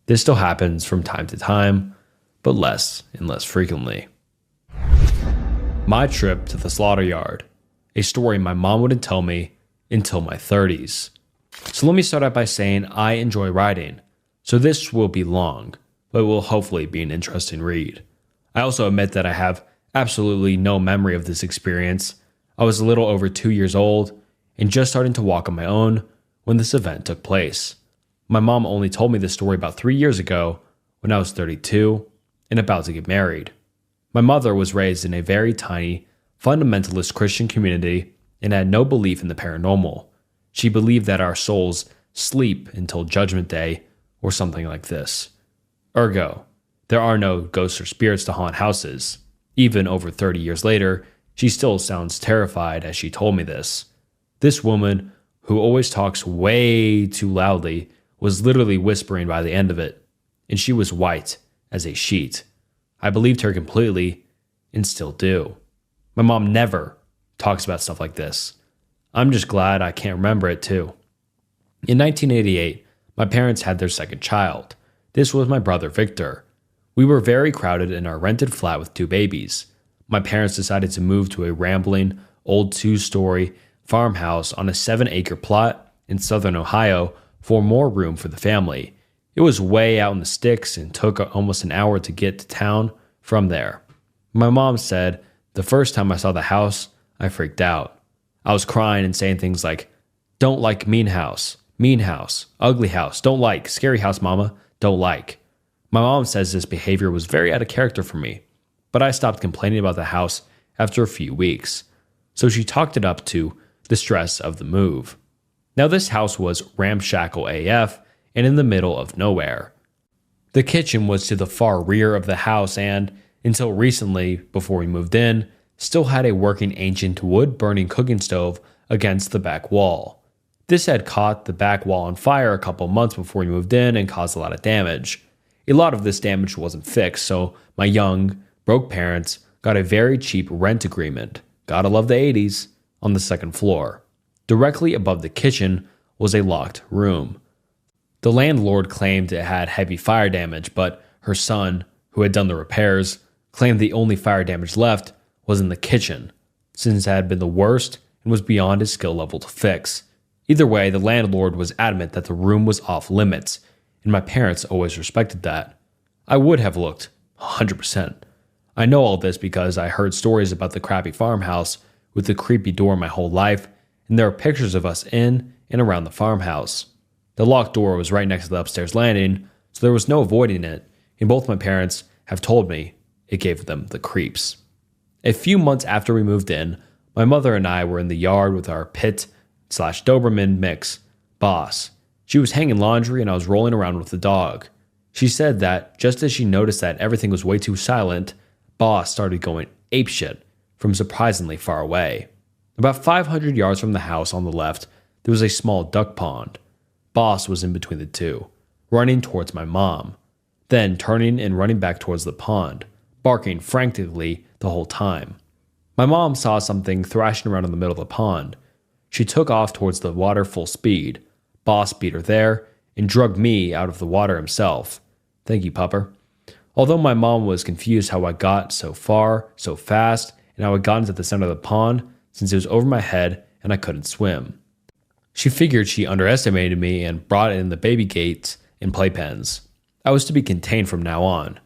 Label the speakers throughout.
Speaker 1: This still happens from time to time, but less and less frequently. My trip to the slaughter yard, a story my mom wouldn't tell me until my 30s. So let me start out by saying I enjoy writing, so this will be long, but will hopefully be an interesting read. I also admit that I have absolutely no memory of this experience. I was a little over 2 years old and just starting to walk on my own when this event took place. My mom only told me this story about 3 years ago when I was 32 and about to get married. My mother was raised in a very tiny, fundamentalist Christian community and had no belief in the paranormal. She believed that our souls sleep until Judgment Day or something like this. Ergo, there are no ghosts or spirits to haunt houses. Even over 30 years later, she still sounds terrified as she told me this. This woman, who always talks way too loudly, was literally whispering by the end of it, and she was white as a sheet. I believed her completely, and still do. My mom never talks about stuff like this. I'm just glad I can't remember it too. In 1988, my parents had their second child. This was my brother Victor. We were very crowded in our rented flat with 2 babies. My parents decided to move to a rambling, old 2-story farmhouse on a 7-acre plot in southern Ohio for more room for the family. It was way out in the sticks and took almost an hour to get to town from there. My mom said, the first time I saw the house, I freaked out. I was crying and saying things like, "Don't like mean house, ugly house, don't like, scary house mama, don't like." My mom says this behavior was very out of character for me, but I stopped complaining about the house after a few weeks. So she talked it up to the stress of the move. Now this house was ramshackle AF and in the middle of nowhere. The kitchen was to the far rear of the house and, until recently, before we moved in, still had a working ancient wood-burning cooking stove against the back wall. This had caught the back wall on fire a couple months before we moved in and caused a lot of damage. A lot of this damage wasn't fixed, so my young, broke parents got a very cheap rent agreement, gotta love the 80s, on the second floor. Directly above the kitchen was a locked room. The landlord claimed it had heavy fire damage, but her son, who had done the repairs, claimed the only fire damage left was in the kitchen, since it had been the worst and was beyond his skill level to fix. Either way, the landlord was adamant that the room was off limits, and my parents always respected that. I would have looked 100%. I know all this because I heard stories about the crappy farmhouse with the creepy door my whole life, and there are pictures of us in and around the farmhouse. The locked door was right next to the upstairs landing, so there was no avoiding it, and both my parents have told me it gave them the creeps. A few months after we moved in, my mother and I were in the yard with our pit/Doberman mix, Boss. She was hanging laundry and I was rolling around with the dog. She said that just as she noticed that everything was way too silent, Boss started going apeshit from surprisingly far away. About 500 yards from the house on the left, there was a small duck pond. Boss was in between the two, running towards my mom, then turning and running back towards the pond, barking frantically the whole time. My mom saw something thrashing around in the middle of the pond. She took off towards the water full speed. Boss beat her there and drugged me out of the water himself. Thank you, pupper. Although my mom was confused how I got so far, so fast, and how I got into the center of the pond since it was over my head and I couldn't swim. She figured she underestimated me and brought in the baby gates and playpens. I was to be contained from now on.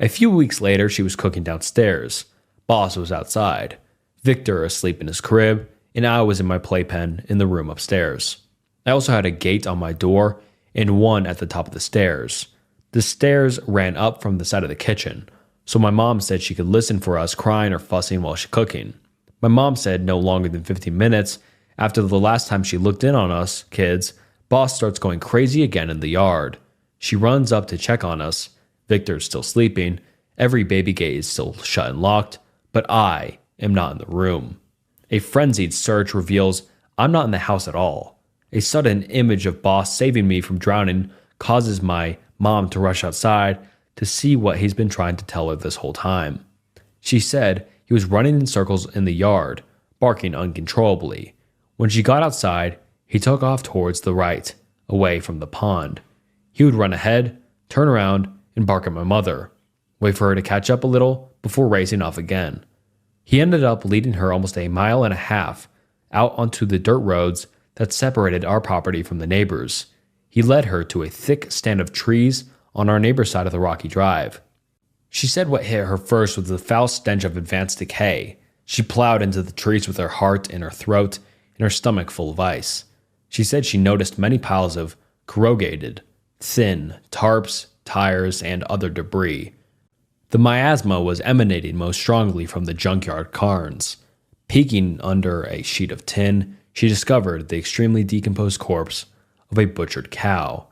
Speaker 1: A few weeks later, she was cooking downstairs. Boss was outside, Victor asleep in his crib, and I was in my playpen in the room upstairs. I also had a gate on my door and one at the top of the stairs. The stairs ran up from the side of the kitchen, so my mom said she could listen for us crying or fussing while she's cooking. My mom said no longer than 15 minutes after the last time she looked in on us kids, Boss starts going crazy again in the yard. She runs up to check on us. Victor's still sleeping. Every baby gate is still shut and locked, but I am not in the room. A frenzied search reveals I'm not in the house at all. A sudden image of Boss saving me from drowning causes my mom to rush outside to see what he's been trying to tell her this whole time. She said he was running in circles in the yard, barking uncontrollably. When she got outside, he took off towards the right, away from the pond. He would run ahead, turn around, and bark at my mother, wait for her to catch up a little before racing off again. He ended up leading her almost a mile and a half out onto the dirt roads that separated our property from the neighbors. He led her to a thick stand of trees on our neighbor's side of the rocky drive. She said what hit her first was the foul stench of advanced decay. She plowed into the trees with her heart in her throat and her stomach full of ice. She said she noticed many piles of corrugated, thin tarps, tires, and other debris. The miasma was emanating most strongly from the junkyard cairns. Peeking under a sheet of tin, she discovered the extremely decomposed corpse of a butchered cow.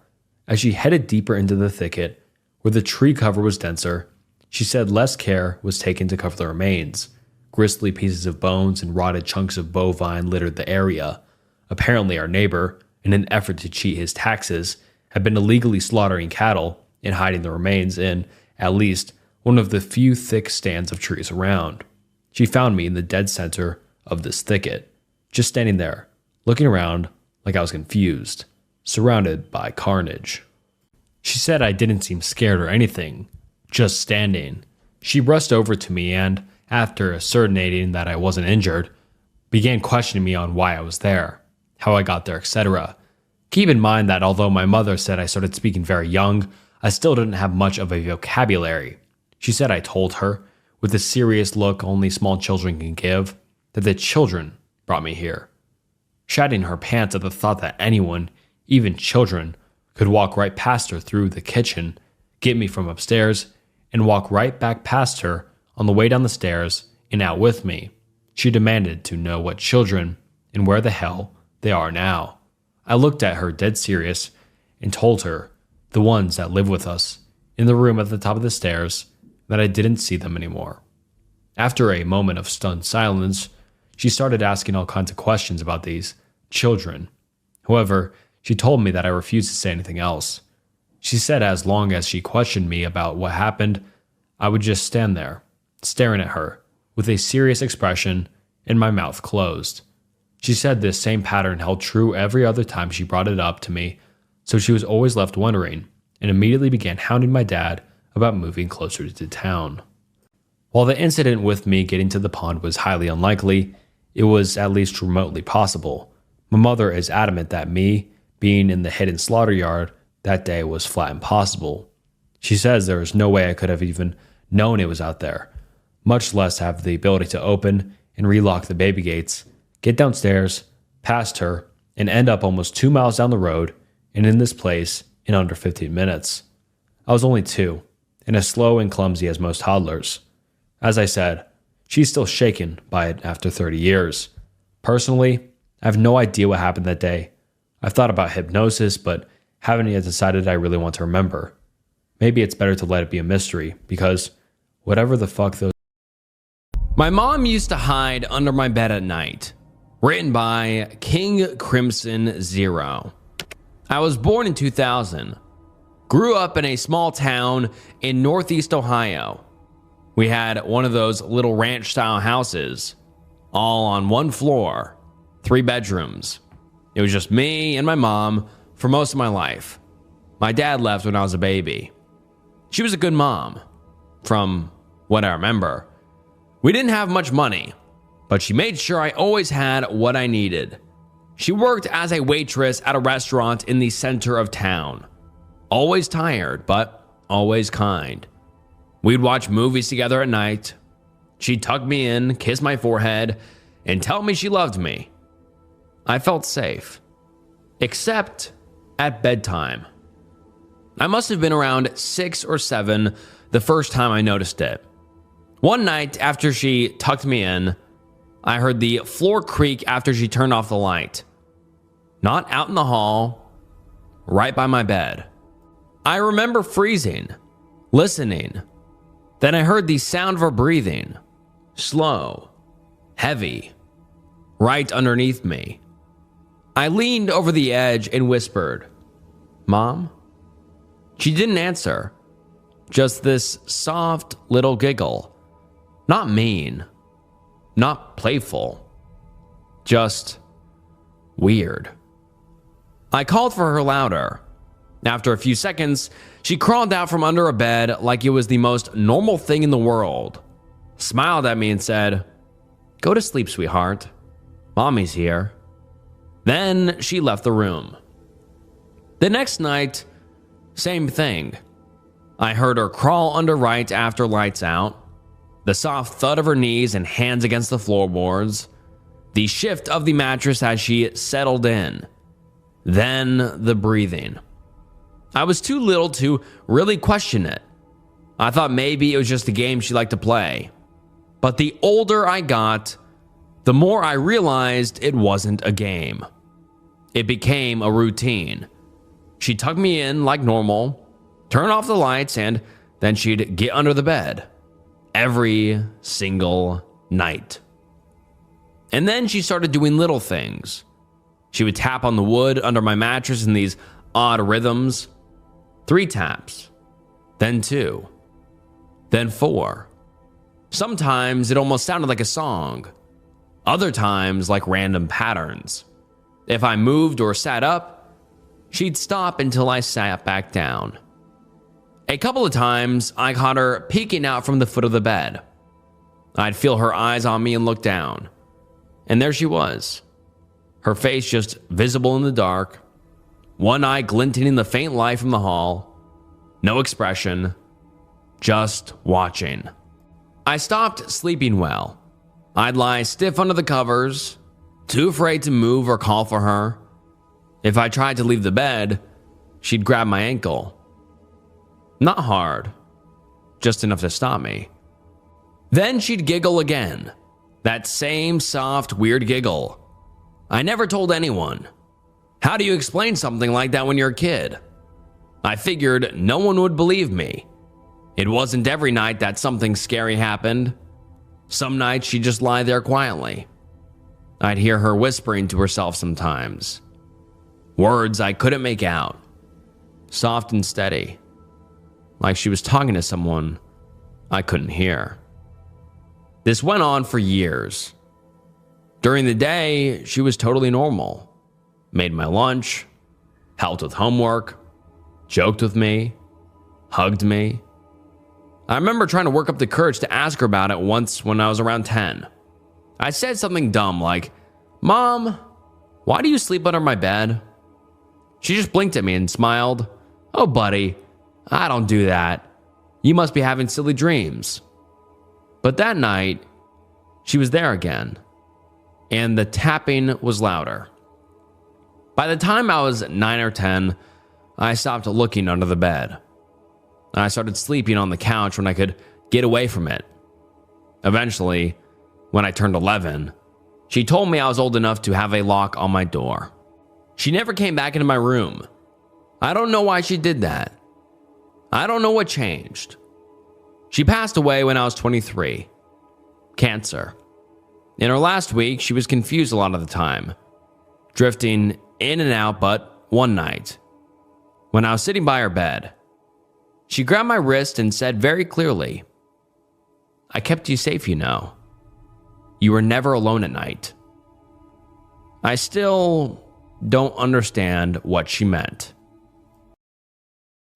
Speaker 1: As she headed deeper into the thicket, where the tree cover was denser, she said less care was taken to cover the remains. Gristly pieces of bones and rotted chunks of bovine littered the area. Apparently our neighbor, in an effort to cheat his taxes, had been illegally slaughtering cattle and hiding the remains in, at least, one of the few thick stands of trees around. She found me in the dead center of this thicket, just standing there, looking around like I was confused, surrounded by carnage. She said I didn't seem scared or anything, just standing. She rushed over to me and, after ascertaining that I wasn't injured, began questioning me on why I was there, how I got there, etc. Keep in mind that although my mother said I started speaking very young, I still didn't have much of a vocabulary. She said I told her, with the serious look only small children can give, that the children brought me here. Shatting her pants at the thought that anyone, even children, could walk right past her through the kitchen, get me from upstairs, and walk right back past her on the way down the stairs and out with me. She demanded to know what children and where the hell they are now. I looked at her dead serious and told her, the ones that live with us, in the room at the top of the stairs, that I didn't see them anymore. After a moment of stunned silence, she started asking all kinds of questions about these children. However, she told me that I refused to say anything else. She said as long as she questioned me about what happened, I would just stand there, staring at her, with a serious expression and my mouth closed. She said this same pattern held true every other time she brought it up to me, so she was always left wondering, and immediately began hounding my dad about moving closer to town. While the incident with me getting to the pond was highly unlikely, it was at least remotely possible. My mother is adamant that me being in the hidden slaughter yard that day was flat impossible. She says there is no way I could have even known it was out there, much less have the ability to open and relock the baby gates, get downstairs, past her, and end up almost 2 miles down the road and in this place in under 15 minutes. I was only 2, and as slow and clumsy as most toddlers. As I said, she's still shaken by it after 30 years. Personally, I have no idea what happened that day. I've thought about hypnosis, but haven't yet decided I really want to remember. Maybe it's better to let it be a mystery, because whatever the fuck those...
Speaker 2: My mom used to hide under my bed at night. Written by King Crimson Zero. I was born in 2000. Grew up in a small town in northeast Ohio. We had one of those little ranch-style houses, all on one floor, 3 bedrooms. It was just me and my mom for most of my life. My dad left when I was a baby. She was a good mom, from what I remember. We didn't have much money, but she made sure I always had what I needed. She worked as a waitress at a restaurant in the center of town. Always tired, but always kind. We'd watch movies together at night. She'd tuck me in, kiss my forehead, and tell me she loved me. I felt safe. Except at bedtime. I must have been around 6 or 7 the first time I noticed it. One night after she tucked me in, I heard the floor creak after she turned off the light. Not out in the hall, right by my bed. I remember freezing, listening. Then I heard the sound of her breathing, slow, heavy, right underneath me. I leaned over the edge and whispered, "Mom?" She didn't answer, just this soft little giggle. Not mean, not playful, just weird. I called for her louder. After a few seconds, she crawled out from under a bed like it was the most normal thing in the world, smiled at me and said, "Go to sleep, sweetheart. Mommy's here." Then she left the room. The next night, same thing. I heard her crawl under right after lights out, the soft thud of her knees and hands against the floorboards, the shift of the mattress as she settled in, then the breathing. I was too little to really question it. I thought maybe it was just a game she liked to play. But the older I got, the more I realized it wasn't a game. It became a routine. She'd tuck me in like normal, turn off the lights, and then she'd get under the bed. Every single night. And then she started doing little things. She would tap on the wood under my mattress in these odd rhythms. 3 taps, then 2, then 4. Sometimes it almost sounded like a song. Other times like random patterns. If I moved or sat up, she'd stop until I sat back down. A couple of times I caught her peeking out from the foot of the bed. I'd feel her eyes on me and look down. And there she was. Her face just visible in the dark. One eye glinting in the faint light from the hall. No expression. Just watching. I stopped sleeping well. I'd lie stiff under the covers, too afraid to move or call for her. If I tried to leave the bed, she'd grab my ankle. Not hard, just enough to stop me. Then she'd giggle again. That same soft, weird giggle. I never told anyone. How do you explain something like that when you're a kid? I figured no one would believe me. It wasn't every night that something scary happened. Some nights she'd just lie there quietly. I'd hear her whispering to herself sometimes. Words I couldn't make out. Soft and steady. Like she was talking to someone I couldn't hear. This went on for years. During the day, she was totally normal. Made my lunch, helped with homework, joked with me, hugged me. I remember trying to work up the courage to ask her about it once when I was around 10. I said something dumb like, "Mom, why do you sleep under my bed?" She just blinked at me and smiled. "Oh, buddy, I don't do that. You must be having silly dreams." But that night, she was there again, and the tapping was louder. By the time I was 9 or 10, I stopped looking under the bed. I started sleeping on the couch when I could get away from it. Eventually, when I turned 11, she told me I was old enough to have a lock on my door. She never came back into my room. I don't know why she did that. I don't know what changed. She passed away when I was 23. Cancer. In her last week, she was confused a lot of the time, drifting in and out, but one night, when I was sitting by her bed, she grabbed my wrist and said very clearly, "I kept you safe, you know. You were never alone at night." I still don't understand what she meant.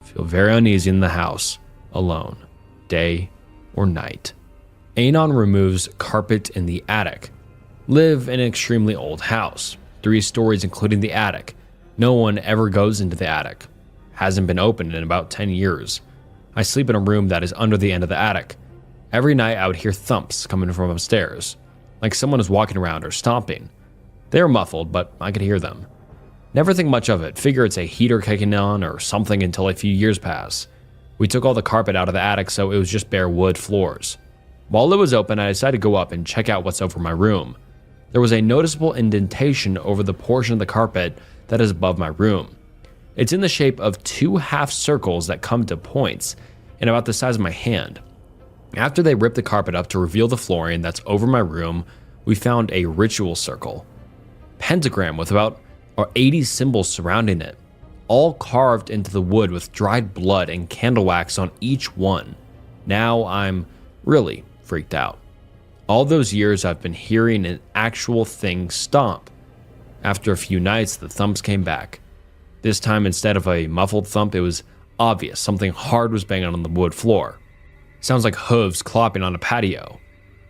Speaker 1: Feel very uneasy in the house, alone, day or night. Anon removes carpet in the attic. Live in an extremely old house, 3 stories including the attic. No one ever goes into the attic. Hasn't been opened in about 10 years. I sleep in a room that is under the end of the attic. Every night I would hear thumps coming from upstairs, like someone was walking around or stomping. They were muffled, but I could hear them. Never think much of it, figure it's a heater kicking on or something until a few years pass. We took all the carpet out of the attic, so it was just bare wood floors. While it was open, I decided to go up and check out what's over my room. There was a noticeable indentation over the portion of the carpet that is above my room. It's in the shape of 2 half circles that come to points and about the size of my hand. After they ripped the carpet up to reveal the flooring that's over my room, we found a ritual circle. Pentagram with about 80 symbols surrounding it, all carved into the wood with dried blood and candle wax on each one. Now I'm really freaked out. All those years I've been hearing an actual thing stomp. After a few nights, the thumps came back. This time, instead of a muffled thump, it was obvious something hard was banging on the wood floor. Sounds like hooves clopping on a patio.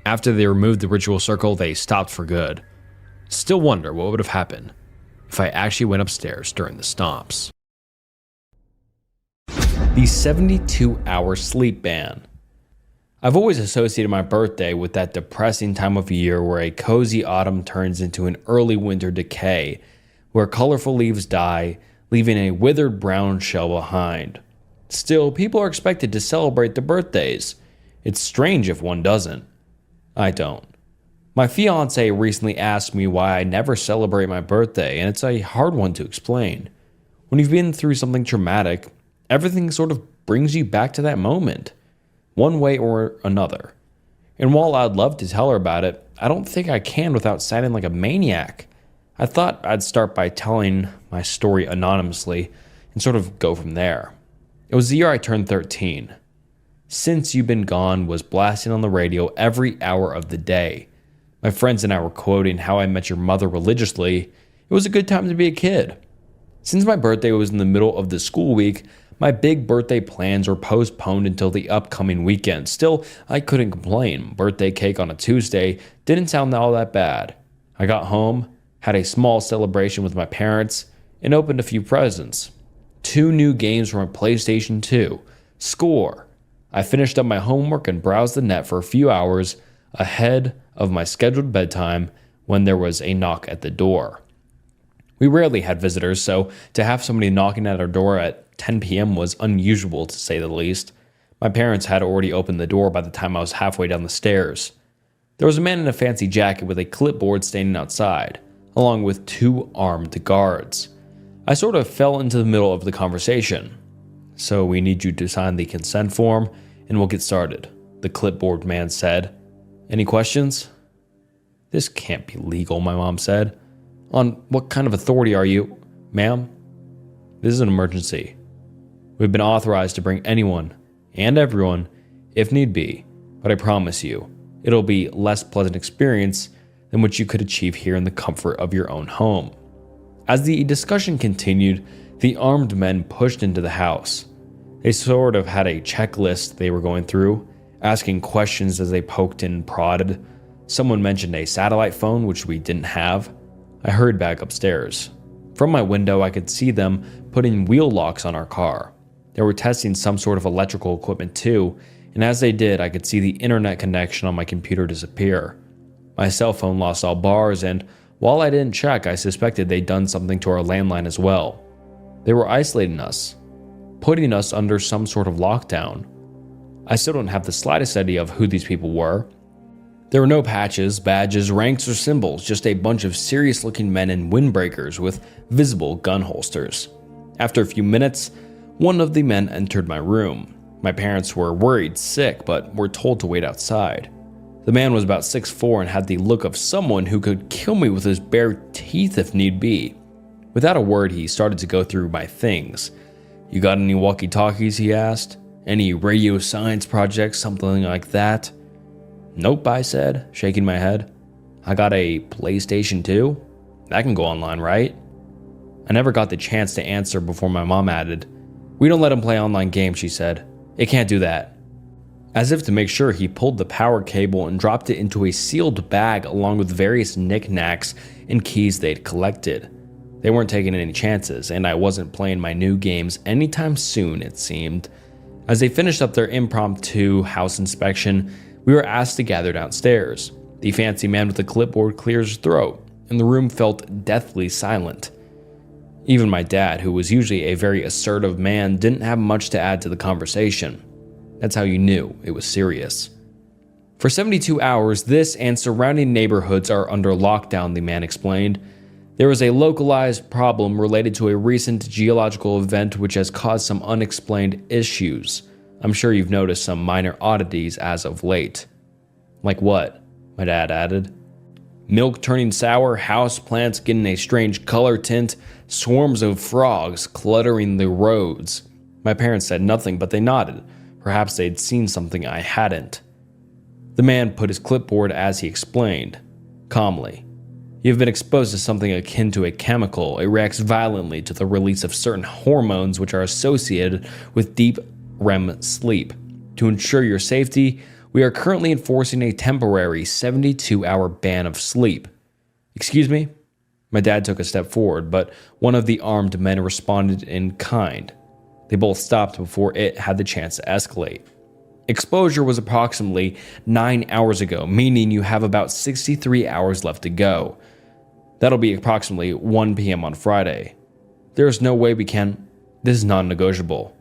Speaker 1: After they removed the ritual circle, they stopped for good. Still wonder what would have happened if I actually went upstairs during the stomps. The 72-hour sleep ban. I've always associated my birthday with that depressing time of year where a cozy autumn turns into an early winter decay, where colorful leaves die, leaving a withered brown shell behind. Still, people are expected to celebrate their birthdays. It's strange if one doesn't. I don't. My fiance recently asked me why I never celebrate my birthday, and it's a hard one to explain. When you've been through something traumatic, everything sort of brings you back to that moment, one way or another. And while I'd love to tell her about it, I don't think I can without sounding like a maniac. I thought I'd start by telling my story anonymously and sort of go from there. It was the year I turned 13. Since You've Been Gone was blasting on the radio every hour of the day. My friends and I were quoting How I Met Your Mother religiously. It was a good time to be a kid. Since my birthday was in the middle of the school week, my big birthday plans were postponed until the upcoming weekend. Still, I couldn't complain. Birthday cake on a Tuesday didn't sound all that bad. I got home, had a small celebration with my parents, and opened a few presents. 2 new games for my PlayStation 2. Score. I finished up my homework and browsed the net for a few hours ahead of my scheduled bedtime when there was a knock at the door. We rarely had visitors, so to have somebody knocking at our door at 10 p.m. was unusual, to say the least. My parents had already opened the door by the time I was halfway down the stairs. There was a man in a fancy jacket with a clipboard standing outside, along with 2 armed guards. I sort of fell into the middle of the conversation. So we need you to sign the consent form, and we'll get started, the clipboard man said. Any questions? This can't be legal, my mom said. On what kind of authority are you? Ma'am, this is an emergency. We've been authorized to bring anyone and everyone if need be, but I promise you, it'll be a less pleasant experience than what you could achieve here in the comfort of your own home. As the discussion continued, the armed men pushed into the house. They sort of had a checklist they were going through, asking questions as they poked and prodded. Someone mentioned a satellite phone, which we didn't have. I hurried back upstairs. From my window, I could see them putting wheel locks on our car. They were testing some sort of electrical equipment too, and as they did, I could see the internet connection on my computer disappear. My cell phone lost all bars, and while I didn't check, I suspected they'd done something to our landline as well. They were isolating us, putting us under some sort of lockdown. I still don't have the slightest idea of who these people were. There were no patches, badges, ranks, or symbols, just a bunch of serious-looking men in windbreakers with visible gun holsters. After a few minutes, one of the men entered my room. My parents were worried sick, but were told to wait outside. The man was about 6'4" and had the look of someone who could kill me with his bare teeth if need be. Without a word, he started to go through my things. You got any walkie-talkies, he asked? Any radio science projects, something like that? Nope, I said, shaking my head. I got a PlayStation 2? That can go online, right? I never got the chance to answer before my mom added, We don't let him play online games, she said. It can't do that. As if to make sure, he pulled the power cable and dropped it into a sealed bag along with various knickknacks and keys they'd collected. They weren't taking any chances, and I wasn't playing my new games anytime soon, it seemed. As they finished up their impromptu house inspection, we were asked to gather downstairs. The fancy man with the clipboard cleared his throat, and the room felt deathly silent. Even my dad, who was usually a very assertive man, didn't have much to add to the conversation. That's how you knew it was serious. For 72 hours, this and surrounding neighborhoods are under lockdown, the man explained. There was a localized problem related to a recent geological event which has caused some unexplained issues. I'm sure you've noticed some minor oddities as of late. Like what? My dad added. Milk turning sour, house plants getting a strange color tint, swarms of frogs cluttering the roads. My parents said nothing, but they nodded. Perhaps they'd seen something I hadn't. The man put his clipboard as he explained, calmly. You've been exposed to something akin to a chemical. It reacts violently to the release of certain hormones which are associated with deep REM sleep. To ensure your safety, we are currently enforcing a temporary 72-hour ban of sleep. Excuse me? My dad took a step forward, but one of the armed men responded in kind. They both stopped before it had the chance to escalate. Exposure was approximately 9 hours ago, meaning you have about 63 hours left to go. That'll be approximately 1 p.m. on Friday. There is no way we can. This is non-negotiable.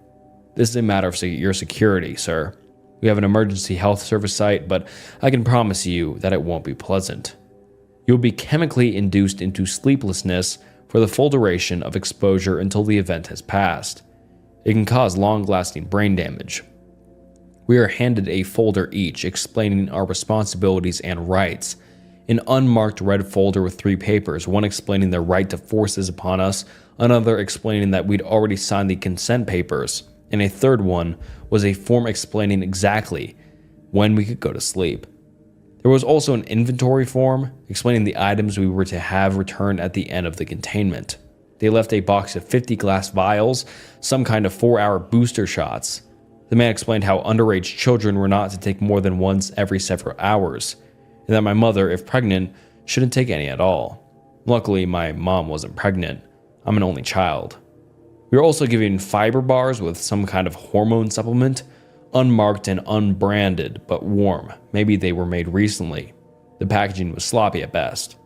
Speaker 1: This is a matter of your security, sir. We have an emergency health service site, but I can promise you that it won't be pleasant. You'll be chemically induced into sleeplessness for the full duration of exposure until the event has passed. It can cause long-lasting brain damage. We are handed a folder each explaining our responsibilities and rights. An unmarked red folder with 3 papers, one explaining the right to force this upon us, another explaining that we'd already signed the consent papers, and a third one was a form explaining exactly when we could go to sleep. There was also an inventory form explaining the items we were to have returned at the end of the containment. They left a box of 50 glass vials, some kind of 4-hour booster shots. The man explained how underage children were not to take more than once every several hours, and that my mother, if pregnant, shouldn't take any at all. Luckily, my mom wasn't pregnant. I'm an only child. We were also given fiber bars with some kind of hormone supplement, unmarked and unbranded, but warm. Maybe they were made recently. The packaging was sloppy at best.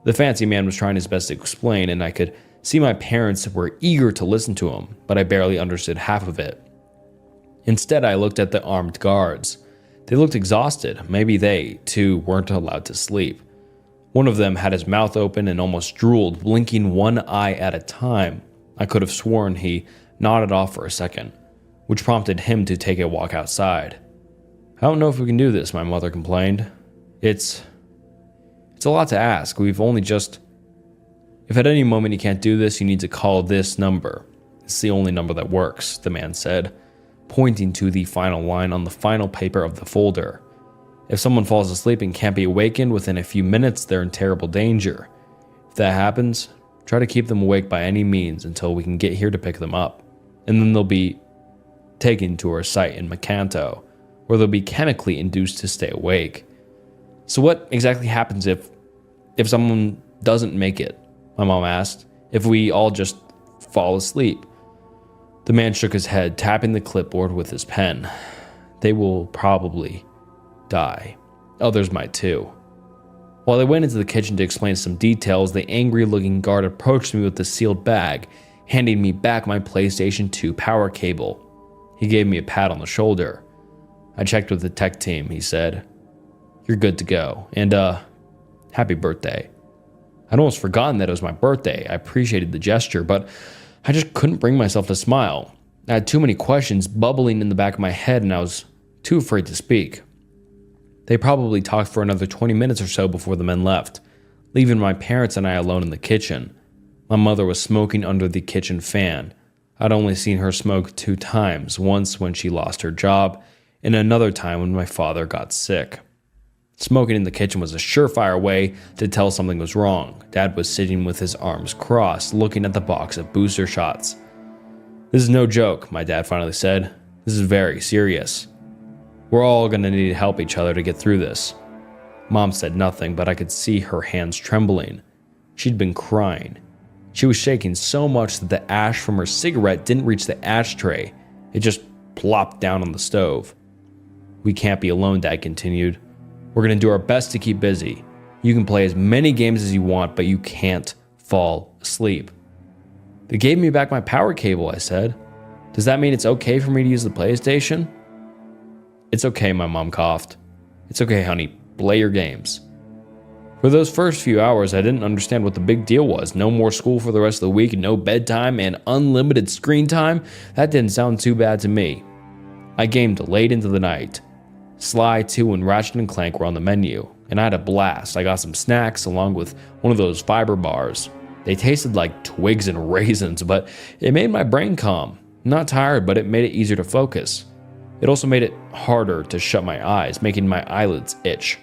Speaker 1: The fancy man was trying his best to explain, and I could see my parents were eager to listen to him, but I barely understood half of it. Instead, I looked at the armed guards. They looked exhausted. Maybe they, too, weren't allowed to sleep. One of them had his mouth open and almost drooled, blinking one eye at a time. I could have sworn he nodded off for a second, which prompted him to take a walk outside. I don't know if we can do this, my mother complained. It's a lot to ask. We've only just... If at any moment you can't do this, you need to call this number. It's the only number that works, the man said, pointing to the final line on the final paper of the folder. If someone falls asleep and can't be awakened within a few minutes, they're in terrible danger. If that happens, try to keep them awake by any means until we can get here to pick them up. And then they'll be taken to our site in Macanto, where they'll be chemically induced to stay awake. So what exactly happens if someone doesn't make it? My mom asked. If we all just fall asleep? The man shook his head, tapping the clipboard with his pen. They will probably die. Others might too. While they went into the kitchen to explain some details, the angry-looking guard approached me with the sealed bag, handing me back my PlayStation 2 power cable. He gave me a pat on the shoulder. I checked with the tech team, he said. You're good to go, and happy birthday. I'd almost forgotten that it was my birthday. I appreciated the gesture, but I just couldn't bring myself to smile. I had too many questions bubbling in the back of my head, and I was too afraid to speak. They probably talked for another 20 minutes or so before the men left, leaving my parents and I alone in the kitchen. My mother was smoking under the kitchen fan. I'd only seen her smoke 2 times, once when she lost her job, and another time when my father got sick. Smoking in the kitchen was a surefire way to tell something was wrong. Dad was sitting with his arms crossed, looking at the box of booster shots. This is no joke, my dad finally said. This is very serious. We're all going to need to help each other to get through this. Mom said nothing, but I could see her hands trembling. She'd been crying. She was shaking so much that the ash from her cigarette didn't reach the ashtray. It just plopped down on the stove. We can't be alone, Dad continued. We're going to do our best to keep busy. You can play as many games as you want, but you can't fall asleep. They gave me back my power cable, I said. Does that mean it's okay for me to use the PlayStation? It's okay, my mom coughed. It's okay, honey. Play your games. For those first few hours, I didn't understand what the big deal was. No more school for the rest of the week, no bedtime, and unlimited screen time. That didn't sound too bad to me. I gamed late into the night. Sly 2 and Ratchet & Clank were on the menu, and I had a blast. I got some snacks along with one of those fiber bars. They tasted like twigs and raisins, but it made my brain calm. Not tired, but it made it easier to focus. It also made it harder to shut my eyes, making my eyelids itch.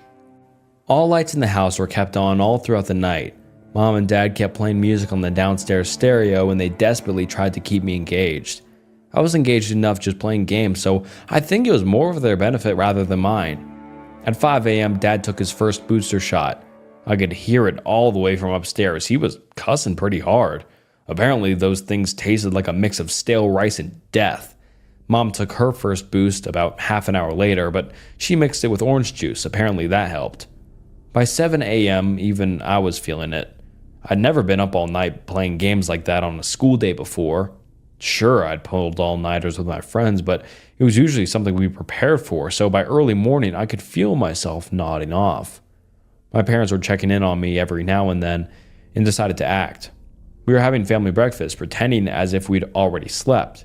Speaker 2: All lights in the house were kept on all throughout the night. Mom and Dad kept playing music on the downstairs stereo and they desperately tried to keep me engaged. I was engaged enough just playing games, so I think it was more for their benefit rather than mine. At 5 a.m., Dad took his first booster shot. I could hear it all the way from upstairs. He was cussing pretty hard. Apparently, those things tasted like a mix of stale rice and death. Mom took her first boost about half an hour later, but she mixed it with orange juice. Apparently, that helped. By 7 a.m., even I was feeling it. I'd never been up all night playing games like that on a school day before. Sure, I'd pulled all-nighters with my friends, but it was usually something we prepared for, so by early morning, I could feel myself nodding off. My parents were checking in on me every now and then and decided to act. We were having family breakfast, pretending as if we'd already slept.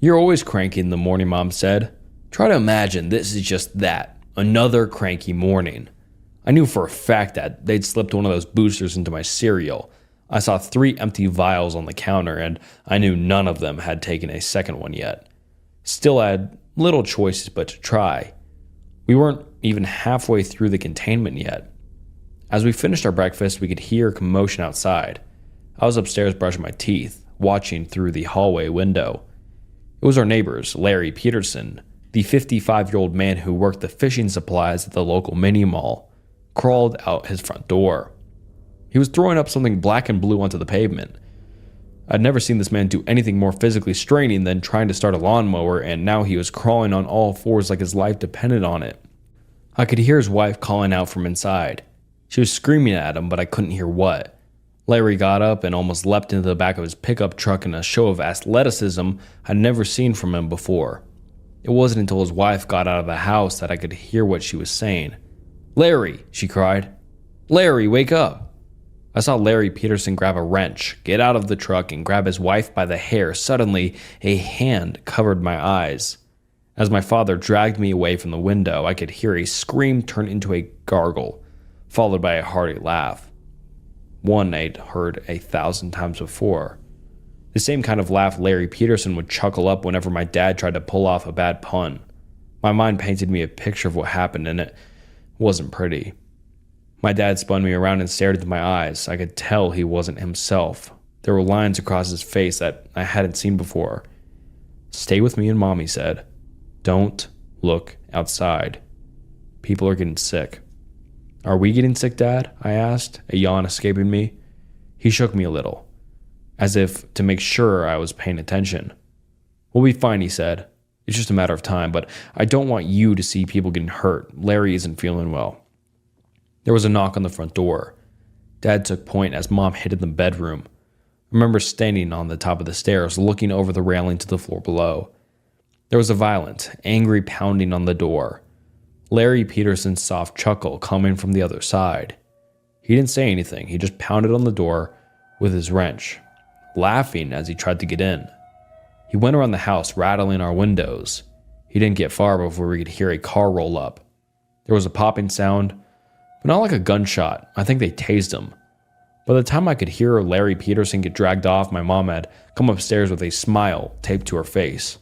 Speaker 2: "You're always cranky in the morning," Mom said. "Try to imagine this is just that, another cranky morning." I knew for a fact that they'd slipped one of those boosters into my cereal. I saw 3 empty vials on the counter, and I knew none of them had taken a second one yet. Still, I had little choice but to try. We weren't even halfway through the containment yet. As we finished our breakfast, we could hear commotion outside. I was upstairs brushing my teeth, watching through the hallway window. It was our neighbors, Larry Peterson, the 55-year-old man who worked the fishing supplies at the local mini-mall, crawled out his front door. He was throwing up something black and blue onto the pavement. I'd never seen this man do anything more physically straining than trying to start a lawnmower, and now he was crawling on all fours like his life depended on it. I could hear his wife calling out from inside. She was screaming at him, but I couldn't hear what. Larry got up and almost leapt into the back of his pickup truck in a show of athleticism I'd never seen from him before. It wasn't until his wife got out of the house that I could hear what she was saying. "Larry," she cried. "Larry, wake up." I saw Larry Peterson grab a wrench, get out of the truck, and grab his wife by the hair. Suddenly, a hand covered my eyes. As my father dragged me away from the window, I could hear a scream turn into a gargle, followed by a hearty laugh. One I'd heard 1,000 times before. The same kind of laugh Larry Peterson would chuckle up whenever my dad tried to pull off a bad pun. My mind painted me a picture of what happened, and it wasn't pretty. My dad spun me around and stared into my eyes. I could tell he wasn't himself. There were lines across his face that I hadn't seen before. "Stay with me and Mom," he said. "Don't look outside. People are getting sick." "Are we getting sick, Dad?" I asked, a yawn escaping me. He shook me a little, as if to make sure I was paying attention. "We'll be fine," he said. "It's just a matter of time, but I don't want you to see people getting hurt. Larry isn't feeling well." There was a knock on the front door. Dad took point as Mom hid in the bedroom. I remember standing on the top of the stairs, looking over the railing to the floor below. There was a violent, angry pounding on the door. Larry Peterson's soft chuckle coming from the other side. He didn't say anything. He just pounded on the door with his wrench, laughing as he tried to get in. He went around the house, rattling our windows. He didn't get far before we could hear a car roll up. There was a popping sound, but not like a gunshot. I think they tased him. By the time I could hear Larry Peterson get dragged off, my mom had come upstairs with a smile taped to her face,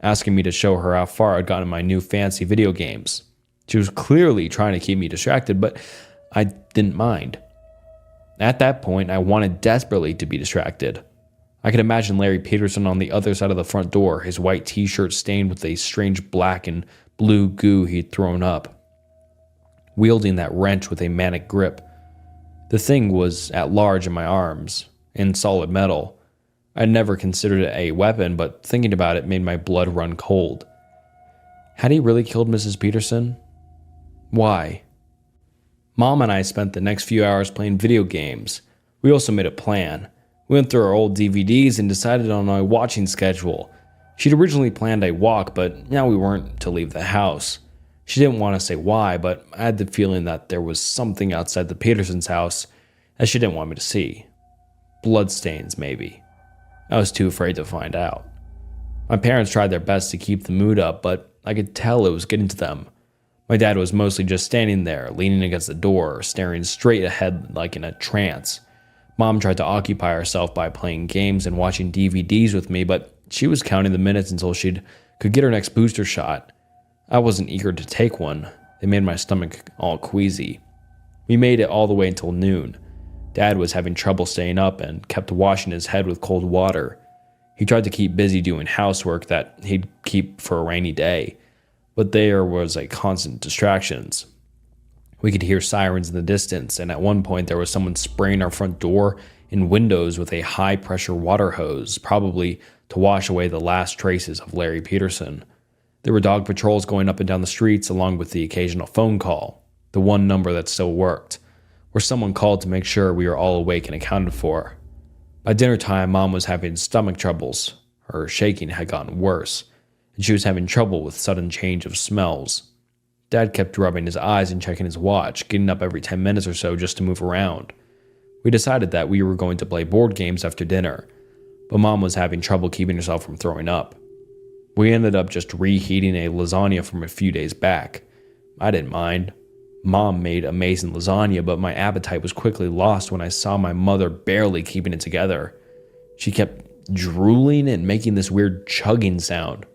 Speaker 2: asking me to show her how far I'd gotten in my new fancy video games. She was clearly trying to keep me distracted, but I didn't mind. At that point, I wanted desperately to be distracted. I could imagine Larry Peterson on the other side of the front door, his white t-shirt stained with a strange black and blue goo he'd thrown up, wielding that wrench with a manic grip. The thing was at large in my arms, in solid metal. I'd never considered it a weapon, but thinking about it made my blood run cold. Had he really killed Mrs. Peterson? Why? Mom and I spent the next few hours playing video games. We also made a plan. We went through our old DVDs and decided on a watching schedule. She'd originally planned a walk, but now we weren't to leave the house. She didn't want to say why, but I had the feeling that there was something outside the Petersons' house that she didn't want me to see. Bloodstains, maybe. I was too afraid to find out. My parents tried their best to keep the mood up, but I could tell it was getting to them. My dad was mostly just standing there, leaning against the door, staring straight ahead like in a trance. Mom tried to occupy herself by playing games and watching DVDs with me, but she was counting the minutes until she could get her next booster shot. I wasn't eager to take one. They made my stomach all queasy.
Speaker 1: We made it all the way until noon. Dad was having trouble staying up and kept washing his head with cold water. He tried to keep busy doing housework that he'd keep for a rainy day, but there was a constant distractions. We could hear sirens in the distance, and at one point there was someone spraying our front door and windows with a high-pressure water hose, probably to wash away the last traces of Larry Peterson. There were dog patrols going up and down the streets, along with the occasional phone call, the one number that still worked, where someone called to make sure we were all awake and accounted for. By dinner time, Mom was having stomach troubles. Her shaking had gotten worse, and she was having trouble with sudden change of smells. Dad kept rubbing his eyes and checking his watch, getting up every 10 minutes or so just to move around. We decided that we were going to play board games after dinner, but Mom was having trouble keeping herself from throwing up. We ended up just reheating a lasagna from a few days back. I didn't mind. Mom made amazing lasagna, but my appetite was quickly lost when I saw my mother barely keeping it together. She kept drooling and making this weird chugging sound.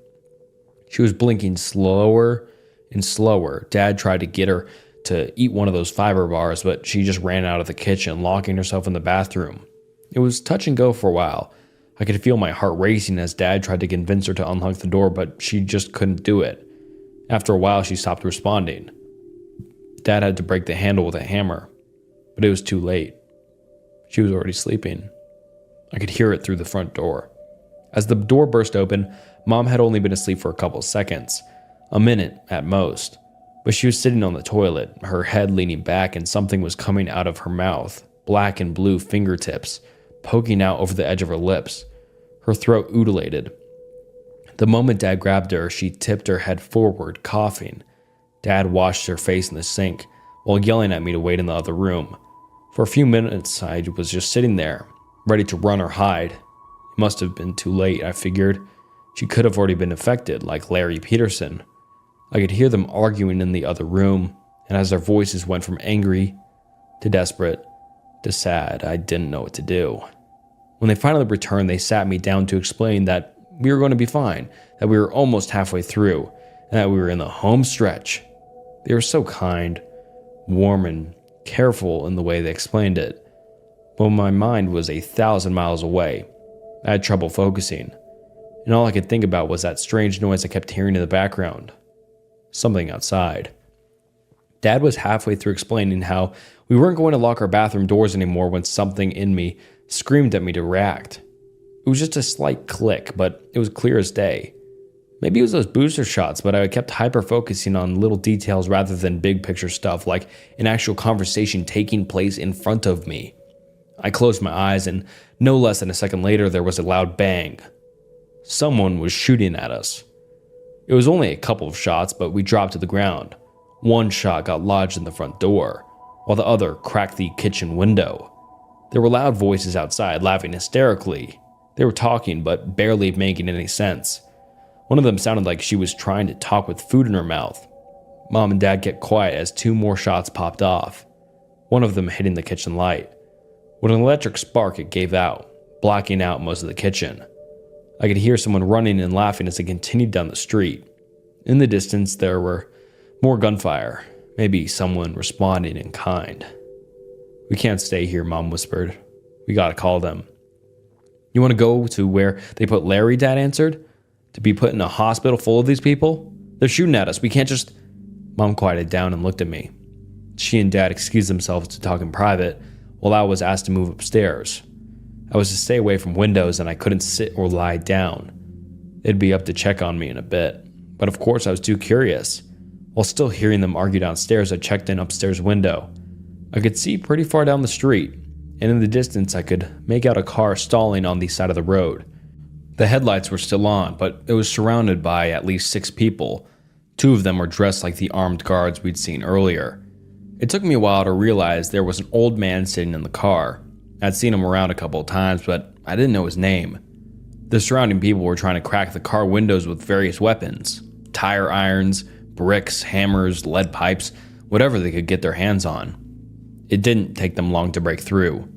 Speaker 1: She was blinking slower and slower. Dad tried to get her to eat one of those fiber bars, but she just ran out of the kitchen, locking herself in the bathroom. It was touch and go for a while. I could feel my heart racing as Dad tried to convince her to unlock the door, but she just couldn't do it. After a while, she stopped responding. Dad had to break the handle with a hammer, but it was too late. She was already sleeping. I could hear it through the front door. As the door burst open, Mom had only been asleep for a couple seconds, a minute at most, but she was sitting on the toilet, her head leaning back, and something was coming out of her mouth, black and blue fingertips, poking out over the edge of her lips. Her throat undulated. The moment Dad grabbed her, she tipped her head forward, coughing. Dad washed her face in the sink while yelling at me to wait in the other room. For a few minutes, I was just sitting there, ready to run or hide. It must have been too late, I figured. She could have already been affected, like Larry Peterson. I could hear them arguing in the other room, and as their voices went from angry to desperate to sad, I didn't know what to do. When they finally returned, they sat me down to explain that we were going to be fine, that we were almost halfway through, and that we were in the home stretch. They were so kind, warm, and careful in the way they explained it. But my mind was 1,000 miles away. I had trouble focusing, and all I could think about was that strange noise I kept hearing in the background. Something outside. Dad was halfway through explaining how we weren't going to lock our bathroom doors anymore when something in me screamed at me to react. It was just a slight click, but it was clear as day. Maybe it was those booster shots, but I kept hyper-focusing on little details rather than big picture stuff, like an actual conversation taking place in front of me. I closed my eyes, and no less than a second later, there was a loud bang. Someone was shooting at us. It was only a couple of shots, but we dropped to the ground. One shot got lodged in the front door, while the other cracked the kitchen window. There were loud voices outside, laughing hysterically. They were talking, but barely making any sense. One of them sounded like she was trying to talk with food in her mouth. Mom and Dad kept quiet as 2 more shots popped off, one of them hitting the kitchen light. With an electric spark, it gave out, blocking out most of the kitchen. I could hear someone running and laughing as they continued down the street. In the distance, there were more gunfire, maybe someone responding in kind. "We can't stay here," Mom whispered. "We gotta call them." "You want to go to where they put Larry?" Dad answered. "To be put in a hospital full of these people? They're shooting at us. We can't just..." Mom quieted down and looked at me. She and Dad excused themselves to talk in private, while I was asked to move upstairs. I was to stay away from windows, and I couldn't sit or lie down. They'd be up to check on me in a bit, but of course I was too curious. While still hearing them argue downstairs, I checked an upstairs window. I could see pretty far down the street, and in the distance I could make out a car stalling on the side of the road. The headlights were still on, but it was surrounded by at least 6 people. 2 of them were dressed like the armed guards we'd seen earlier. It took me a while to realize there was an old man sitting in the car. I'd seen him around a couple of times, but I didn't know his name. The surrounding people were trying to crack the car windows with various weapons. Tire irons, bricks, hammers, lead pipes, whatever they could get their hands on. It didn't take them long to break through.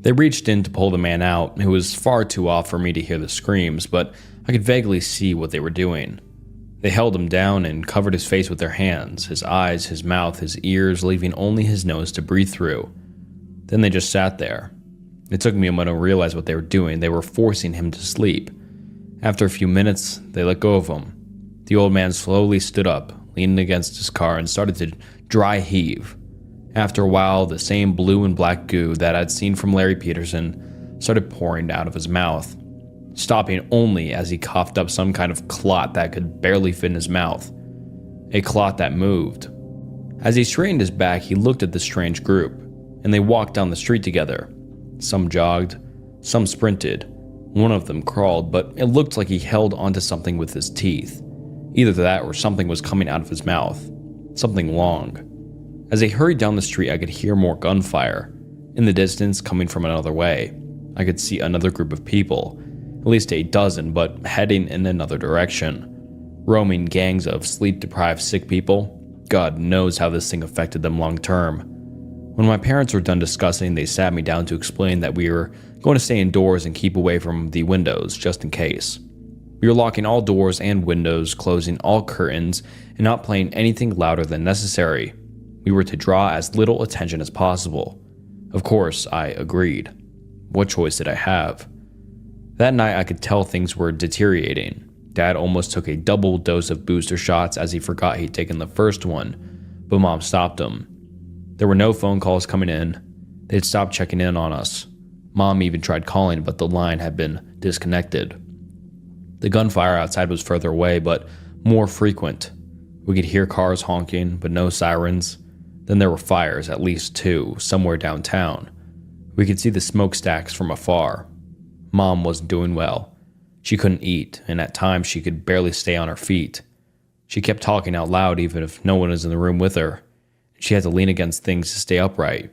Speaker 1: They reached in to pull the man out, who was far too off for me to hear the screams, but I could vaguely see what they were doing. They held him down and covered his face with their hands, his eyes, his mouth, his ears, leaving only his nose to breathe through. Then they just sat there. It took me a moment to realize what they were doing. They were forcing him to sleep. After a few minutes, they let go of him. The old man slowly stood up, leaned against his car, and started to dry heave. After a while, the same blue and black goo that I'd seen from Larry Peterson started pouring out of his mouth, stopping only as he coughed up some kind of clot that could barely fit in his mouth. A clot that moved. As he straightened his back, he looked at the strange group, and they walked down the street together. Some jogged, some sprinted. One of them crawled, but it looked like he held onto something with his teeth. Either that or something was coming out of his mouth. Something long. As they hurried down the street, I could hear more gunfire. In the distance, coming from another way, I could see another group of people, at least a dozen, but heading in another direction. Roaming gangs of sleep-deprived sick people. God knows how this thing affected them long term. When my parents were done discussing, they sat me down to explain that we were going to stay indoors and keep away from the windows, just in case. We were locking all doors and windows, closing all curtains, and not playing anything louder than necessary. We were to draw as little attention as possible. Of course, I agreed. What choice did I have? That night, I could tell things were deteriorating. Dad almost took a double dose of booster shots as he forgot he'd taken the first one, but Mom stopped him. There were no phone calls coming in. They'd stopped checking in on us. Mom even tried calling, but the line had been disconnected. The gunfire outside was further away, but more frequent. We could hear cars honking, but no sirens. Then there were fires, at least two, somewhere downtown. We could see the smokestacks from afar. Mom wasn't doing well. She couldn't eat, and at times she could barely stay on her feet. She kept talking out loud even if no one was in the room with her. She had to lean against things to stay upright.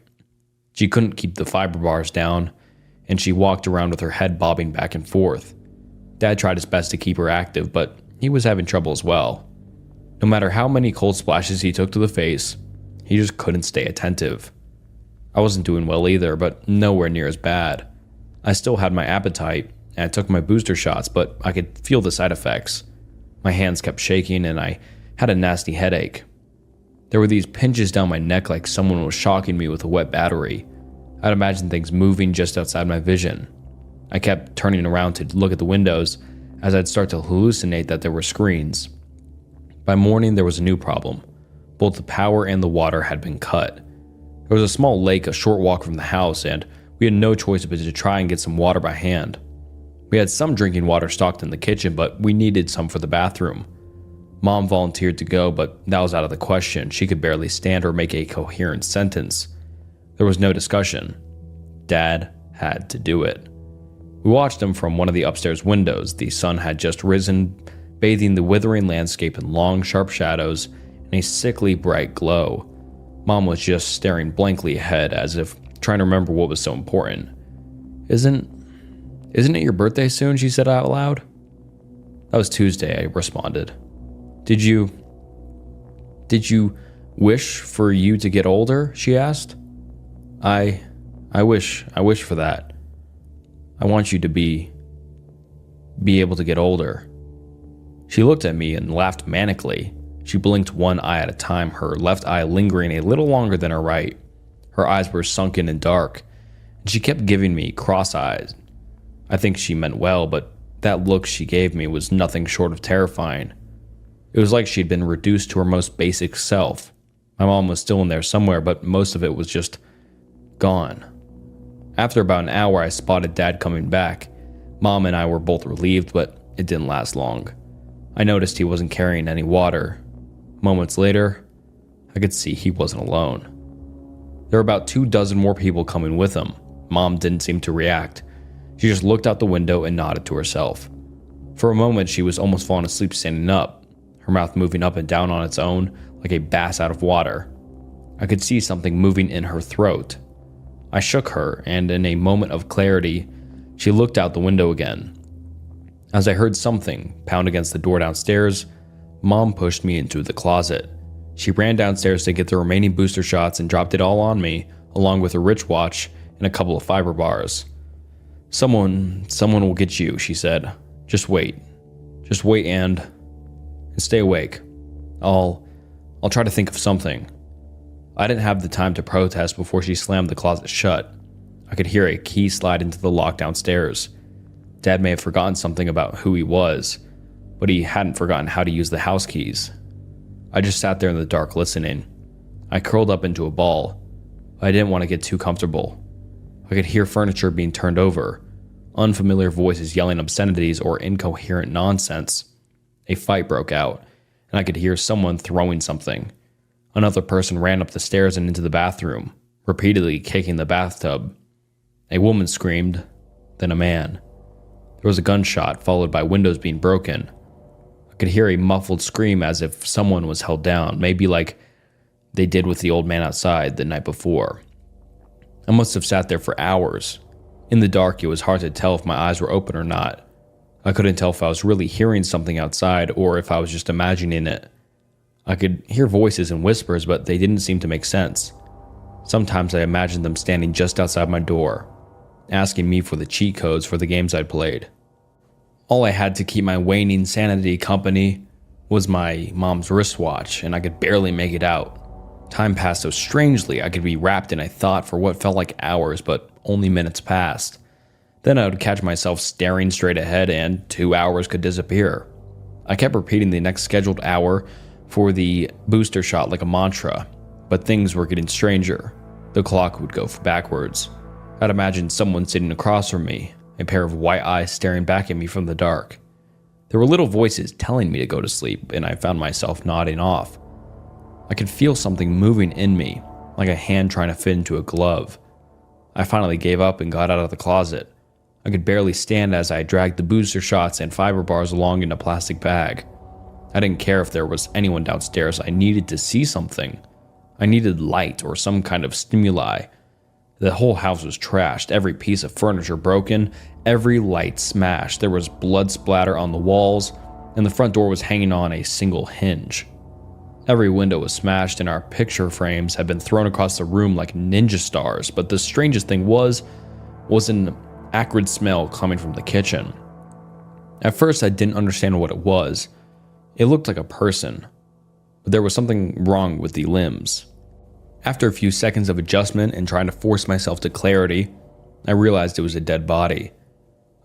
Speaker 1: She couldn't keep the fiber bars down, and she walked around with her head bobbing back and forth. Dad tried his best to keep her active, but he was having trouble as well. No matter how many cold splashes he took to the face, he just couldn't stay attentive. I wasn't doing well either, but nowhere near as bad. I still had my appetite, and I took my booster shots, but I could feel the side effects. My hands kept shaking, and I had a nasty headache. There were these pinches down my neck like someone was shocking me with a wet battery. I'd imagine things moving just outside my vision. I kept turning around to look at the windows as I'd start to hallucinate that there were screens. By morning, there was a new problem. Both the power and the water had been cut. There was a small lake a short walk from the house, and we had no choice but to try and get some water by hand. We had some drinking water stocked in the kitchen, but we needed some for the bathroom. Mom volunteered to go, but that was out of the question. She could barely stand or make a coherent sentence. There was no discussion. Dad had to do it. We watched him from one of the upstairs windows. The sun had just risen, bathing the withering landscape in long, sharp shadows and a sickly bright glow. Mom was just staring blankly ahead, as if trying to remember what was so important. Isn't it your birthday soon? She said out loud. That was Tuesday, I responded. Did you wish for you to get older? She asked. I wish for that. I want you to be able to get older. She looked at me and laughed manically. She blinked one eye at a time, her left eye lingering a little longer than her right. Her eyes were sunken and dark, and she kept giving me cross eyes. I think she meant well, but that look she gave me was nothing short of terrifying. It was like she'd been reduced to her most basic self. My mom was still in there somewhere, but most of it was just gone. After about an hour, I spotted Dad coming back. Mom and I were both relieved, but it didn't last long. I noticed he wasn't carrying any water. Moments later, I could see he wasn't alone. There were about 24 more people coming with him. Mom didn't seem to react. She just looked out the window and nodded to herself. For a moment, she was almost falling asleep standing up, her mouth moving up and down on its own like a bass out of water. I could see something moving in her throat. I shook her, and in a moment of clarity, she looked out the window again. As I heard something pound against the door downstairs, Mom pushed me into the closet. She ran downstairs to get the remaining booster shots and dropped it all on me, along with a wristwatch and a couple of fiber bars. Someone will get you, she said. Just wait and and stay awake. I'll try to think of something." I didn't have the time to protest before she slammed the closet shut. I could hear a key slide into the lock downstairs. Dad may have forgotten something about who he was, but he hadn't forgotten how to use the house keys. I just sat there in the dark listening. I curled up into a ball. I didn't want to get too comfortable. I could hear furniture being turned over, unfamiliar voices yelling obscenities or incoherent nonsense. A fight broke out, and I could hear someone throwing something. Another person ran up the stairs and into the bathroom, repeatedly kicking the bathtub. A woman screamed, then a man. There was a gunshot, followed by windows being broken. I could hear a muffled scream as if someone was held down, maybe like they did with the old man outside the night before. I must have sat there for hours. In the dark, it was hard to tell if my eyes were open or not. I couldn't tell if I was really hearing something outside or if I was just imagining it. I could hear voices and whispers, but they didn't seem to make sense. Sometimes I imagined them standing just outside my door, asking me for the cheat codes for the games I'd played. All I had to keep my waning sanity company was my mom's wristwatch, and I could barely make it out. Time passed so strangely. I could be wrapped in a thought for what felt like hours, but only minutes passed. Then I would catch myself staring straight ahead, and 2 hours could disappear. I kept repeating the next scheduled hour for the booster shot like a mantra, but things were getting stranger. The clock would go backwards. I'd imagine someone sitting across from me, a pair of white eyes staring back at me from the dark. There were little voices telling me to go to sleep, and I found myself nodding off. I could feel something moving in me, like a hand trying to fit into a glove. I finally gave up and got out of the closet. I could barely stand as I dragged the booster shots and fiber bars along in a plastic bag. I didn't care if there was anyone downstairs. I needed to see something. I needed light or some kind of stimuli. The whole house was trashed, every piece of furniture broken, every light smashed. There was blood splatter on the walls, and the front door was hanging on a single hinge. Every window was smashed, and our picture frames had been thrown across the room like ninja stars, but the strangest thing was an acrid smell coming from the kitchen. At first, I didn't understand what it was. It looked like a person, but there was something wrong with the limbs. After a few seconds of adjustment and trying to force myself to clarity, I realized it was a dead body.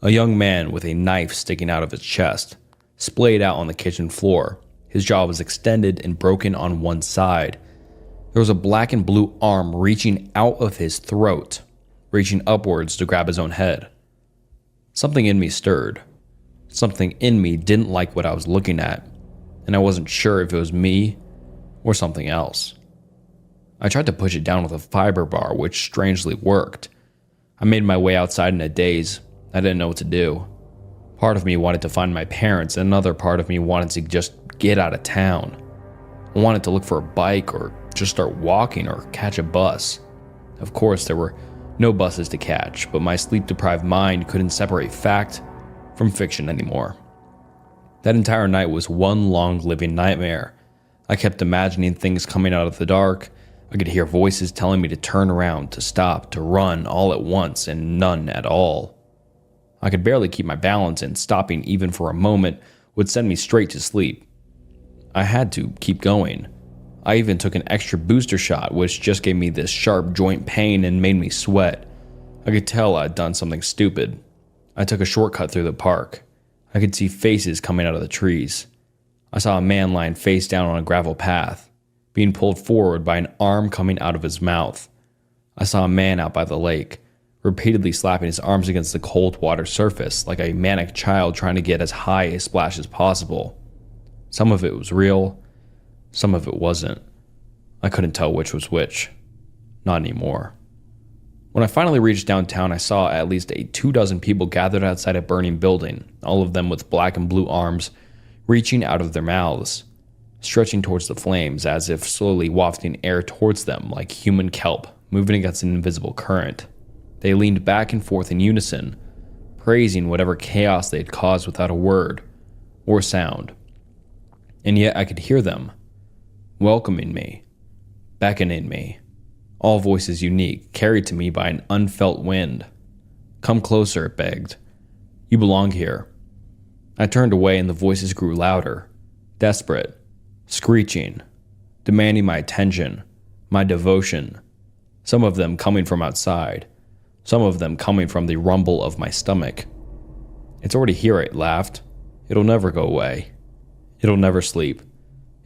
Speaker 1: A young man with a knife sticking out of his chest, splayed out on the kitchen floor. His jaw was extended and broken on one side. There was a black and blue arm reaching out of his throat, reaching upwards to grab his own head. Something in me stirred. Something in me didn't like what I was looking at, and I wasn't sure if it was me or something else. I tried to push it down with a fiber bar, which strangely worked. I made my way outside in a daze. I didn't know what to do. Part of me wanted to find my parents, and another part of me wanted to just get out of town. I wanted to look for a bike or just start walking or catch a bus. Of course, there were no buses to catch, but my sleep-deprived mind couldn't separate fact from fiction anymore. That entire night was one long living nightmare. I kept imagining things coming out of the dark. I could hear voices telling me to turn around, to stop, to run all at once, and none at all. I could barely keep my balance, and stopping even for a moment would send me straight to sleep. I had to keep going. I even took an extra booster shot, which just gave me this sharp joint pain and made me sweat. I could tell I'd done something stupid. I took a shortcut through the park. I could see faces coming out of the trees. I saw a man lying face down on a gravel path, being pulled forward by an arm coming out of his mouth. I saw a man out by the lake, repeatedly slapping his arms against the cold water surface like a manic child trying to get as high a splash as possible. Some of it was real, some of it wasn't. I couldn't tell which was which. Not anymore. When I finally reached downtown, I saw at least 24 people gathered outside a burning building, all of them with black and blue arms reaching out of their mouths, stretching towards the flames as if slowly wafting air towards them like human kelp moving against an invisible current. They leaned back and forth in unison, praising whatever chaos they had caused without a word or sound. And yet I could hear them, welcoming me, beckoning me, all voices unique, carried to me by an unfelt wind. "Come closer," it begged. "You belong here." I turned away and the voices grew louder. desperate, screeching, demanding my attention, my devotion, some of them coming from outside, some of them coming from the rumble of my stomach. It's already here, I laughed. It'll never go away. It'll never sleep.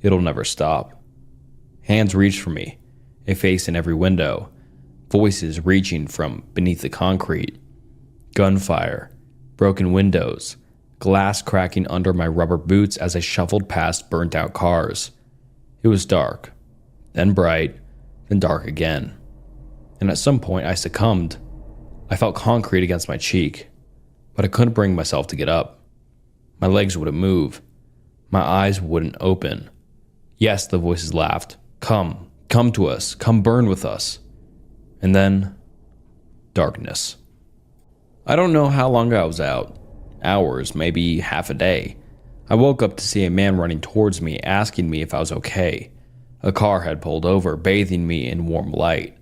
Speaker 1: It'll never stop. Hands reached for me, a face in every window, voices reaching from beneath the concrete, gunfire, broken windows, glass cracking under my rubber boots as I shuffled past burnt-out cars. It was dark, then bright, then dark again. And at some point I succumbed. I felt concrete against my cheek, but I couldn't bring myself to get up. My legs wouldn't move. My eyes wouldn't open. Yes, the voices laughed. Come to us, come burn with us. And then, darkness. I don't know how long I was out. Hours, maybe half a day. I woke up to see a man running towards me, asking me if I was okay. A car had pulled over, bathing me in warm light.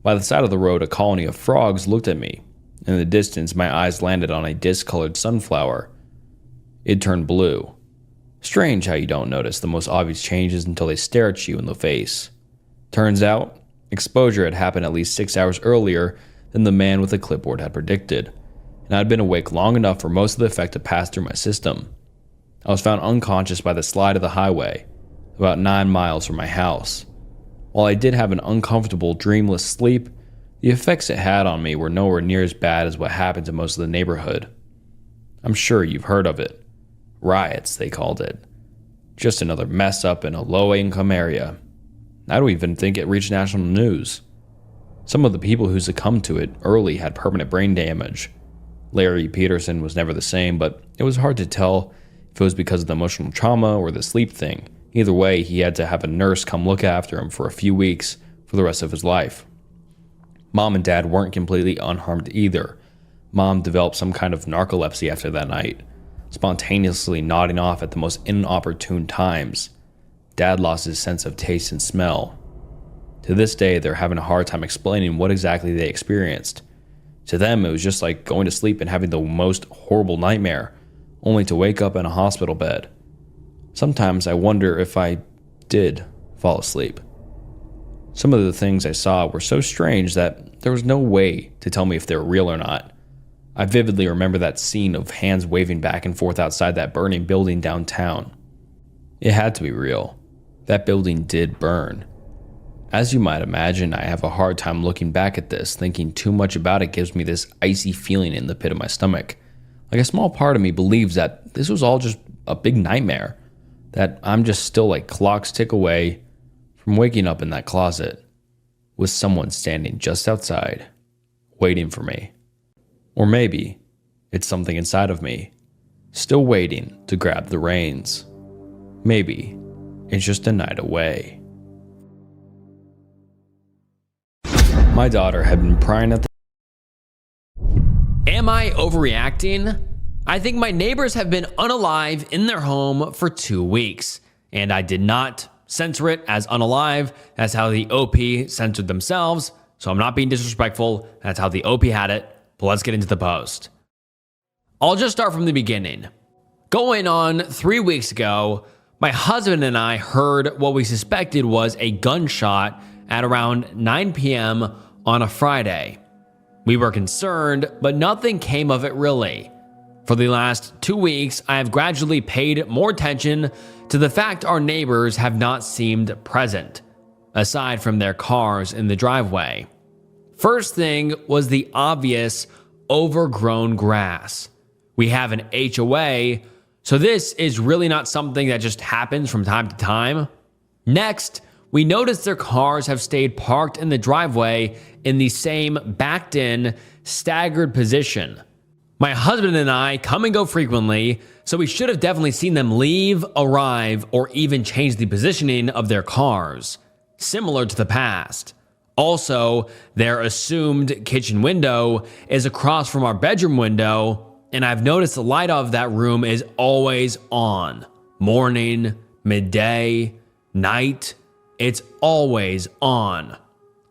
Speaker 1: By the side of the road, a colony of frogs looked at me. In the distance, my eyes landed on a discolored sunflower. It turned blue. Strange how you don't notice the most obvious changes until they stare at you in the face. Turns out, exposure had happened at least 6 hours earlier than the man with the clipboard had predicted, and I had been awake long enough for most of the effect to pass through my system. I was found unconscious by the slide of the highway, about 9 miles from my house. While I did have an uncomfortable, dreamless sleep, the effects it had on me were nowhere near as bad as what happened to most of the neighborhood. I'm sure you've heard of it. Riots, they called it. Just another mess up in a low-income area. I don't even think it reached national news. Some of the people who succumbed to it early had permanent brain damage. Larry Peterson was never the same, but it was hard to tell if it was because of the emotional trauma or the sleep thing. Either way, he had to have a nurse come look after him for a few weeks for the rest of his life. Mom and Dad weren't completely unharmed either. Mom developed some kind of narcolepsy after that night, spontaneously nodding off at the most inopportune times. Dad lost his sense of taste and smell. To this day, they're having a hard time explaining what exactly they experienced. To them, it was just like going to sleep and having the most horrible nightmare, only to wake up in a hospital bed. Sometimes I wonder if I did fall asleep. Some of the things I saw were so strange that there was no way to tell me if they were real or not. I vividly remember that scene of hands waving back and forth outside that burning building downtown. It had to be real. That building did burn. As you might imagine, I have a hard time looking back at this. Thinking too much about it gives me this icy feeling in the pit of my stomach. Like a small part of me believes that this was all just a big nightmare. That I'm just still like clocks tick away from waking up in that closet with someone standing just outside, waiting for me. Or maybe it's something inside of me, still waiting to grab the reins. Maybe it's just a night away. My daughter had been prying at the...
Speaker 2: Am I overreacting? I think my neighbors have been unalive in their home for 2 weeks, and I did not censor it as unalive. That's how the OP censored themselves, so I'm not being disrespectful. That's how the OP had it, but let's get into the post. I'll just start from the beginning. Going on 3 weeks ago, my husband and I heard what we suspected was a gunshot at around 9 p.m. on a Friday. We were concerned, but nothing came of it really. For the last 2 weeks, I have gradually paid more attention to the fact our neighbors have not seemed present, aside from their cars in the driveway. First thing was the obvious overgrown grass. We have an HOA, so this is really not something that just happens from time to time. Next, we noticed their cars have stayed parked in the driveway in the same backed-in, staggered position. My husband and I come and go frequently, so we should have definitely seen them leave, arrive, or even change the positioning of their cars, similar to the past. Also, their assumed kitchen window is across from our bedroom window, and I've noticed the light of that room is always on. Morning, midday, night, it's always on.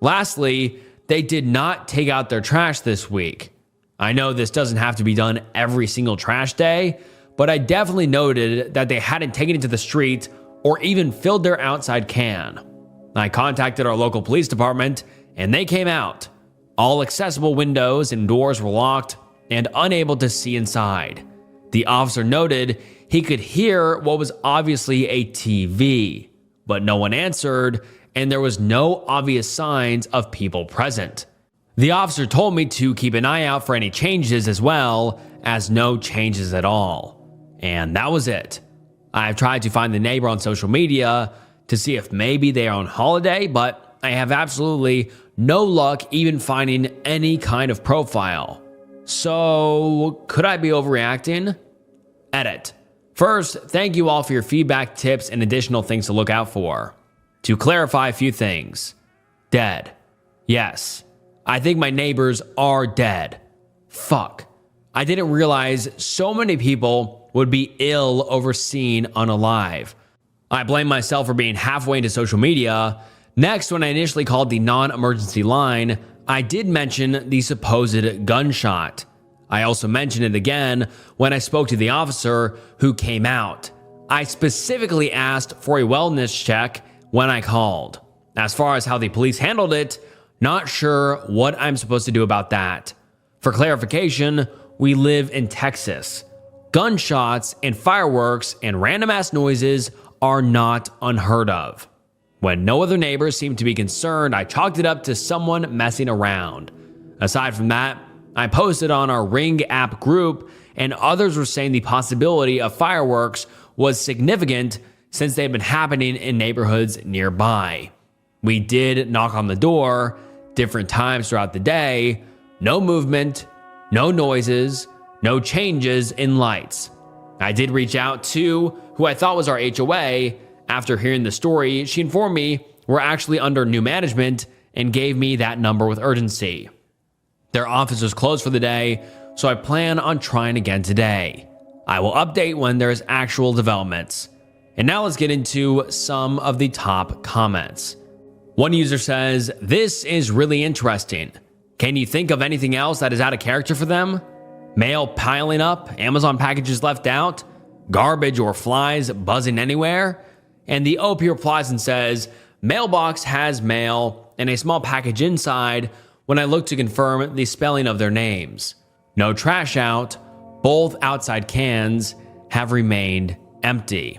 Speaker 2: Lastly, they did not take out their trash this week. I know this doesn't have to be done every single trash day, but I definitely noted that they hadn't taken it to the street or even filled their outside can. I contacted our local police department and they came out. All accessible windows and doors were locked and unable to see inside. The officer noted he could hear what was obviously a TV, but no one answered and there was no obvious signs of people present. The officer told me to keep an eye out for any changes as well as no changes at all. And that was it. I've tried to find the neighbor on social media to see if maybe they are on holiday, but I have absolutely no luck even finding any kind of profile. So, could I be overreacting? Edit. First, thank you all for your feedback, tips, and additional things to look out for. To clarify a few things. Dead. Yes. I think my neighbors are dead. Fuck. I didn't realize so many people would be ill over seeing unalive. I blame myself for being halfway into social media. Next, when I initially called the non-emergency line, I did mention the supposed gunshot. I also mentioned it again when I spoke to the officer who came out. I specifically asked for a wellness check when I called. As far as how the police handled it, not sure what I'm supposed to do about that. For clarification, we live in Texas. Gunshots and fireworks and random ass noises are not unheard of. When no other neighbors seemed to be concerned, I chalked it up to someone messing around. Aside from that, I posted on our Ring app group, and others were saying the possibility of fireworks was significant since they've been happening in neighborhoods nearby. We did knock on the door different times throughout the day. No movement, no noises, no changes in lights. I did reach out to who I thought was our HOA. After hearing the story, she informed me we're actually under new management and gave me that number with urgency. Their office was closed for the day, so I plan on trying again today. I will update when there's actual developments. And now let's get into some of the top comments. One user says, "This is really interesting. Can you think of anything else that is out of character for them? Mail piling up, Amazon packages left out, garbage or flies buzzing anywhere?" And the OP replies and says, "Mailbox has mail and a small package inside when I look to confirm the spelling of their names. No trash out, both outside cans have remained empty."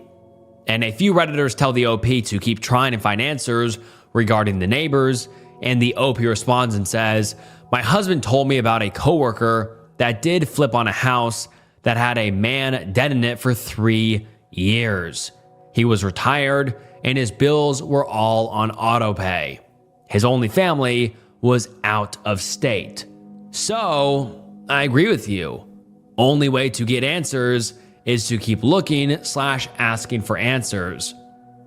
Speaker 2: And a few Redditors tell the OP to keep trying and find answers regarding the neighbors, and the OP responds and says, "My husband told me about a coworker that did flip on a house that had a man dead in it for 3 years. He was retired and his bills were all on auto pay. His only family was out of state." So, I agree with you. Only way to get answers is to keep looking/asking for answers.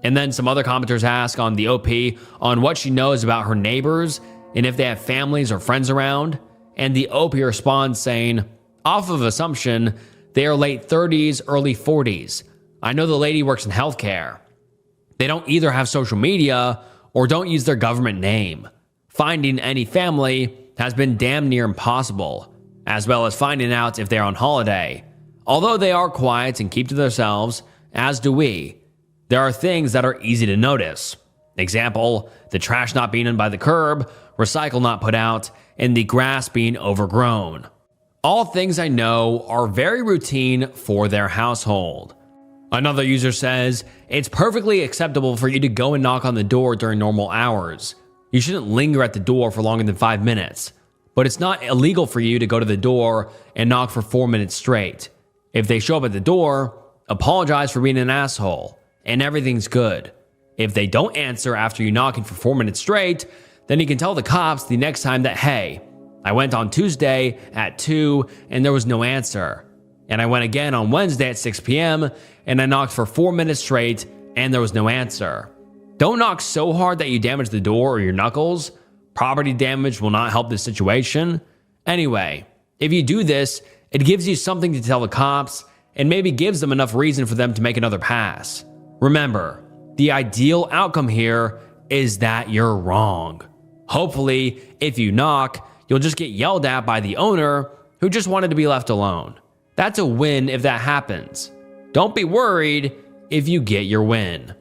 Speaker 2: And then some other commenters ask on the OP on what she knows about her neighbors and if they have families or friends around. And the OP responds saying, "Off of assumption, they are late 30s, early 40s. I know the lady works in healthcare. They don't either have social media or don't use their government name. Finding any family has been damn near impossible, as well as finding out if they're on holiday. Although they are quiet and keep to themselves, as do we, there are things that are easy to notice. Example, the trash not being in by the curb, recycle not put out, and the grass being overgrown. All things I know are very routine for their household." Another user says, "It's perfectly acceptable for you to go and knock on the door during normal hours. You shouldn't linger at the door for longer than 5 minutes. But it's not illegal for you to go to the door and knock for 4 minutes straight. If they show up at the door, apologize for being an asshole, and everything's good. If they don't answer after you knocking for 4 minutes straight, then you can tell the cops the next time that, hey, I went on Tuesday at 2 and there was no answer. And I went again on Wednesday at 6 p.m. and I knocked for 4 minutes straight and there was no answer. Don't knock so hard that you damage the door or your knuckles. Property damage will not help this situation. Anyway, if you do this, it gives you something to tell the cops and maybe gives them enough reason for them to make another pass. Remember, the ideal outcome here is that you're wrong. Hopefully, if you knock, you'll just get yelled at by the owner who just wanted to be left alone. That's a win if that happens. Don't be worried if you get your win.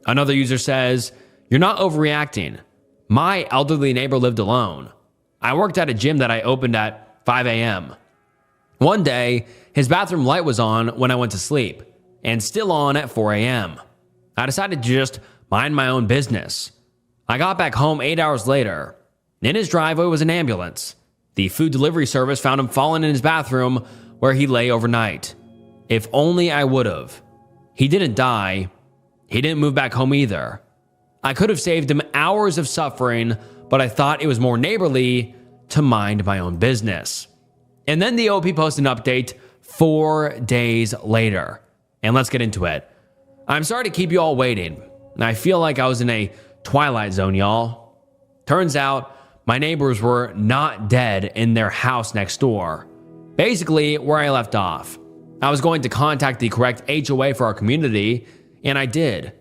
Speaker 2: Another user says, "You're not overreacting. My elderly neighbor lived alone. I worked at a gym that I opened at 5 a.m. One day, his bathroom light was on when I went to sleep and still on at 4 a.m. I decided to just mind my own business. I got back home 8 hours later. In his driveway was an ambulance. The food delivery service found him fallen in his bathroom where he lay overnight. If only I would've. He didn't die. He didn't move back home either. I could have saved him hours of suffering, but I thought it was more neighborly to mind my own business." And then the OP posted an update 4 days later. And let's get into it. "I'm sorry to keep you all waiting. I feel like I was in a twilight zone, y'all. Turns out my neighbors were not dead in their house next door. Basically, where I left off. I was going to contact the correct HOA for our community, and I did.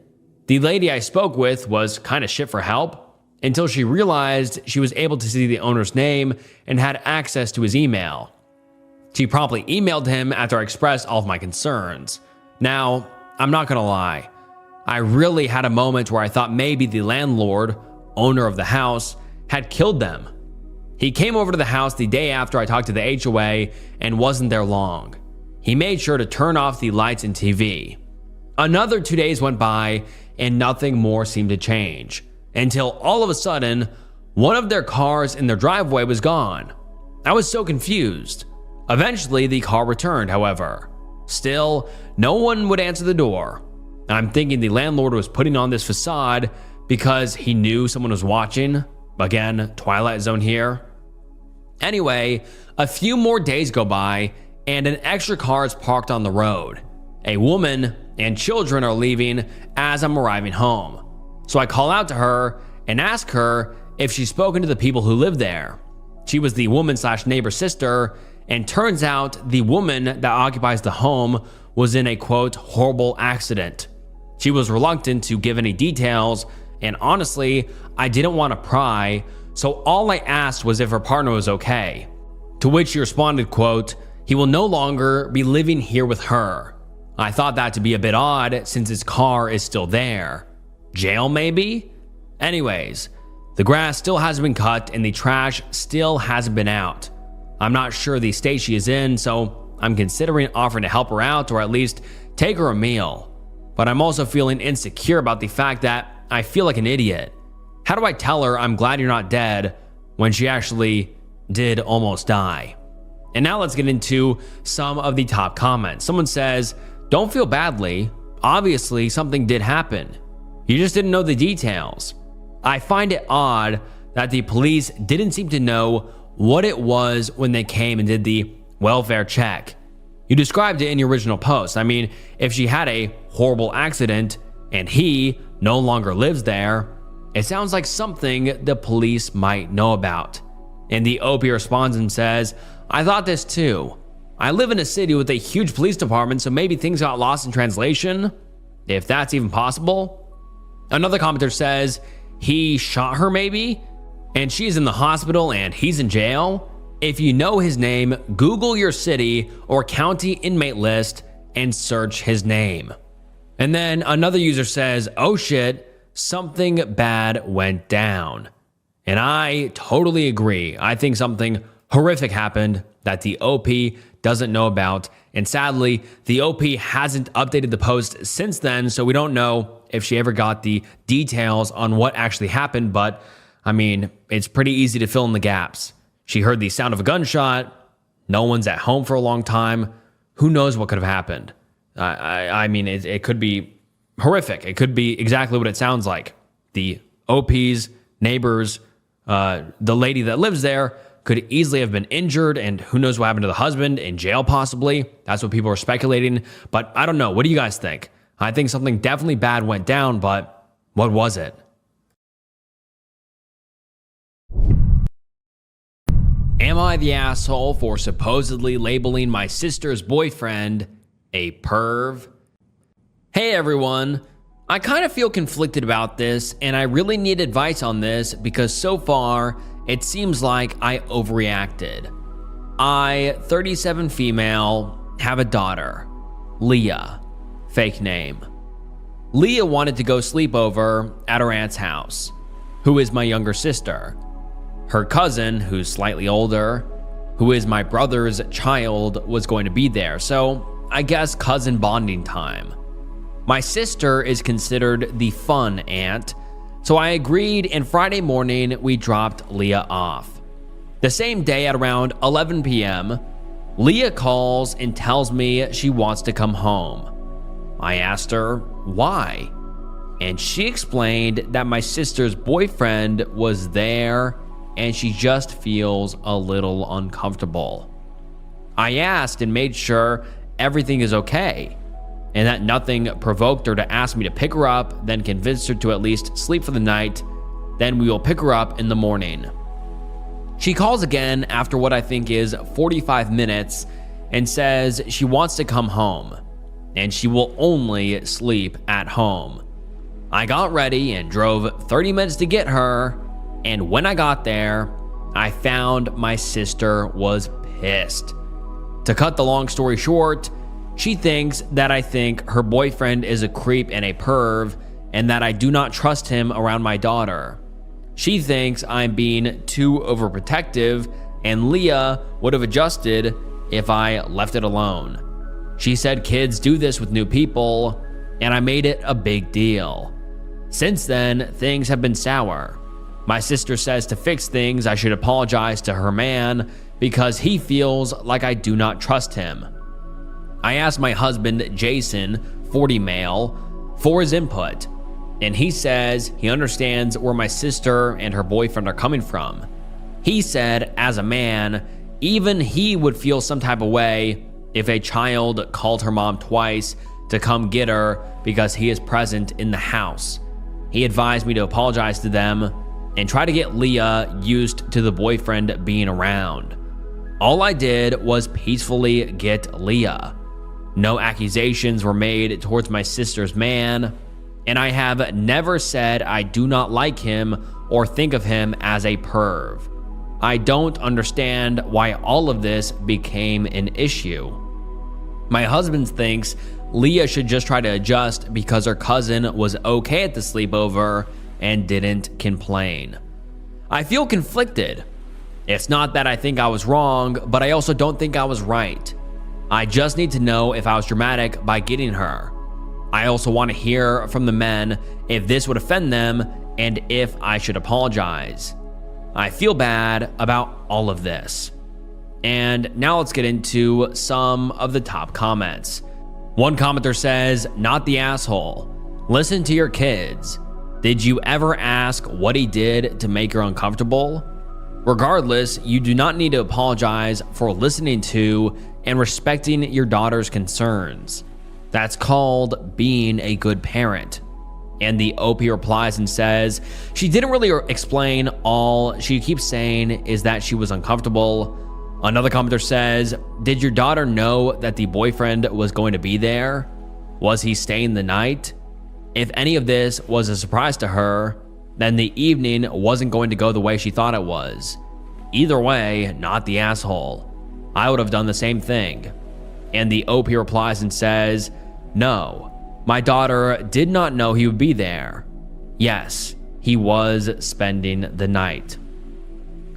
Speaker 2: The lady I spoke with was kind of shit for help until she realized she was able to see the owner's name and had access to his email. She promptly emailed him after I expressed all of my concerns. Now, I'm not gonna lie. I really had a moment where I thought maybe the landlord, owner of the house, had killed them. He came over to the house the day after I talked to the HOA and wasn't there long. He made sure to turn off the lights and TV. Another 2 days went by and nothing more seemed to change until all of a sudden, one of their cars in their driveway was gone. I was so confused. Eventually, the car returned, however. Still, no one would answer the door. I'm thinking the landlord was putting on this facade because he knew someone was watching. Again, Twilight Zone here. Anyway, a few more days go by and an extra car is parked on the road. A woman and children are leaving as I'm arriving home. So I call out to her and ask her if she's spoken to the people who live there. She was the woman/neighbor's sister, and turns out the woman that occupies the home was in a quote horrible accident. She was reluctant to give any details, and honestly, I didn't want to pry, so all I asked was if her partner was okay. To which she responded, quote, "He will no longer be living here with her." I thought that to be a bit odd since his car is still there. Jail maybe? Anyways, the grass still hasn't been cut and the trash still hasn't been out. I'm not sure the state she is in, so I'm considering offering to help her out or at least take her a meal. But I'm also feeling insecure about the fact that I feel like an idiot. How do I tell her I'm glad you're not dead when she actually did almost die? And now let's get into some of the top comments. Someone says, "Don't feel badly. Obviously, something did happen. You just didn't know the details. I find it odd that the police didn't seem to know what it was when they came and did the welfare check. You described it in your original post. I mean, if she had a horrible accident and he no longer lives there, it sounds like something the police might know about." And the OP responds and says, "I thought this too. I live in a city with a huge police department, so maybe things got lost in translation, if that's even possible." Another commenter says, "He shot her maybe, and she's in the hospital and he's in jail. If you know his name, Google your city or county inmate list and search his name." And then another user says, "Oh shit, something bad went down." And I totally agree. I think something horrific happened that the OP doesn't know about. And sadly, the OP hasn't updated the post since then, so we don't know if she ever got the details on what actually happened. But I mean, it's pretty easy to fill in the gaps. She heard the sound of a gunshot. No one's at home for a long time. Who knows what could have happened? I mean, it could be horrific. It could be exactly what it sounds like. The OP's neighbors, the lady that lives there could easily have been injured, and who knows what happened to the husband, in jail possibly. That's what people are speculating, but I don't know. What do you guys think? I think something definitely bad went down, but what was it? Am I the asshole for supposedly labeling my sister's boyfriend a perv? Hey everyone, I kind of feel conflicted about this, and I really need advice on this because so far it seems like I overreacted. 37 female, have a daughter, Leah, fake name. Leah wanted to go sleep over at her aunt's house, who is my younger sister. Her cousin, who's slightly older, who is my brother's child, was going to be there, so I guess cousin bonding time. My sister is considered the fun aunt, so I agreed, and Friday morning we dropped Leah off. The same day at around 11 p.m., Leah calls and tells me she wants to come home. I asked her why, and she explained that my sister's boyfriend was there and she just feels a little uncomfortable. I asked and made sure everything is okay and that nothing provoked her to ask me to pick her up, then convinced her to at least sleep for the night, then we will pick her up in the morning. She calls again after what I think is 45 minutes and says she wants to come home and she will only sleep at home. I got ready and drove 30 minutes to get her, and when I got there, I found my sister was pissed. To cut the long story short, she thinks that I think her boyfriend is a creep and a perv, and that I do not trust him around my daughter. She thinks I'm being too overprotective, and Leah would have adjusted if I left it alone. She said kids do this with new people, and I made it a big deal. Since then, things have been sour. My sister says to fix things, I should apologize to her man because he feels like I do not trust him. I asked my husband, Jason, 40 male, for his input, and he says he understands where my sister and her boyfriend are coming from. He said, as a man, even he would feel some type of way if a child called her mom twice to come get her because he is present in the house. He advised me to apologize to them and try to get Leah used to the boyfriend being around. All I did was peacefully get Leah. No accusations were made towards my sister's man, and I have never said I do not like him or think of him as a perv. I don't understand why all of this became an issue. My husband thinks Leah should just try to adjust because her cousin was okay at the sleepover and didn't complain. I feel conflicted. It's not that I think I was wrong, but I also don't think I was right. I just need to know if I was dramatic by getting her. I also want to hear from the men if this would offend them and if I should apologize. I feel bad about all of this. And now let's get into some of the top comments. One commenter says, not the asshole. Listen to your kids. Did you ever ask what he did to make her uncomfortable? Regardless, you do not need to apologize for listening to and respecting your daughter's concerns. That's called being a good parent. And the OP replies and says, she didn't really explain. All she keeps saying is that she was uncomfortable. Another commenter says, did your daughter know that the boyfriend was going to be there? Was he staying the night? If any of this was a surprise to her, then the evening wasn't going to go the way she thought it was. Either way, not the asshole. I would have done the same thing. And the OP replies and says, no, my daughter did not know he would be there. Yes, he was spending the night.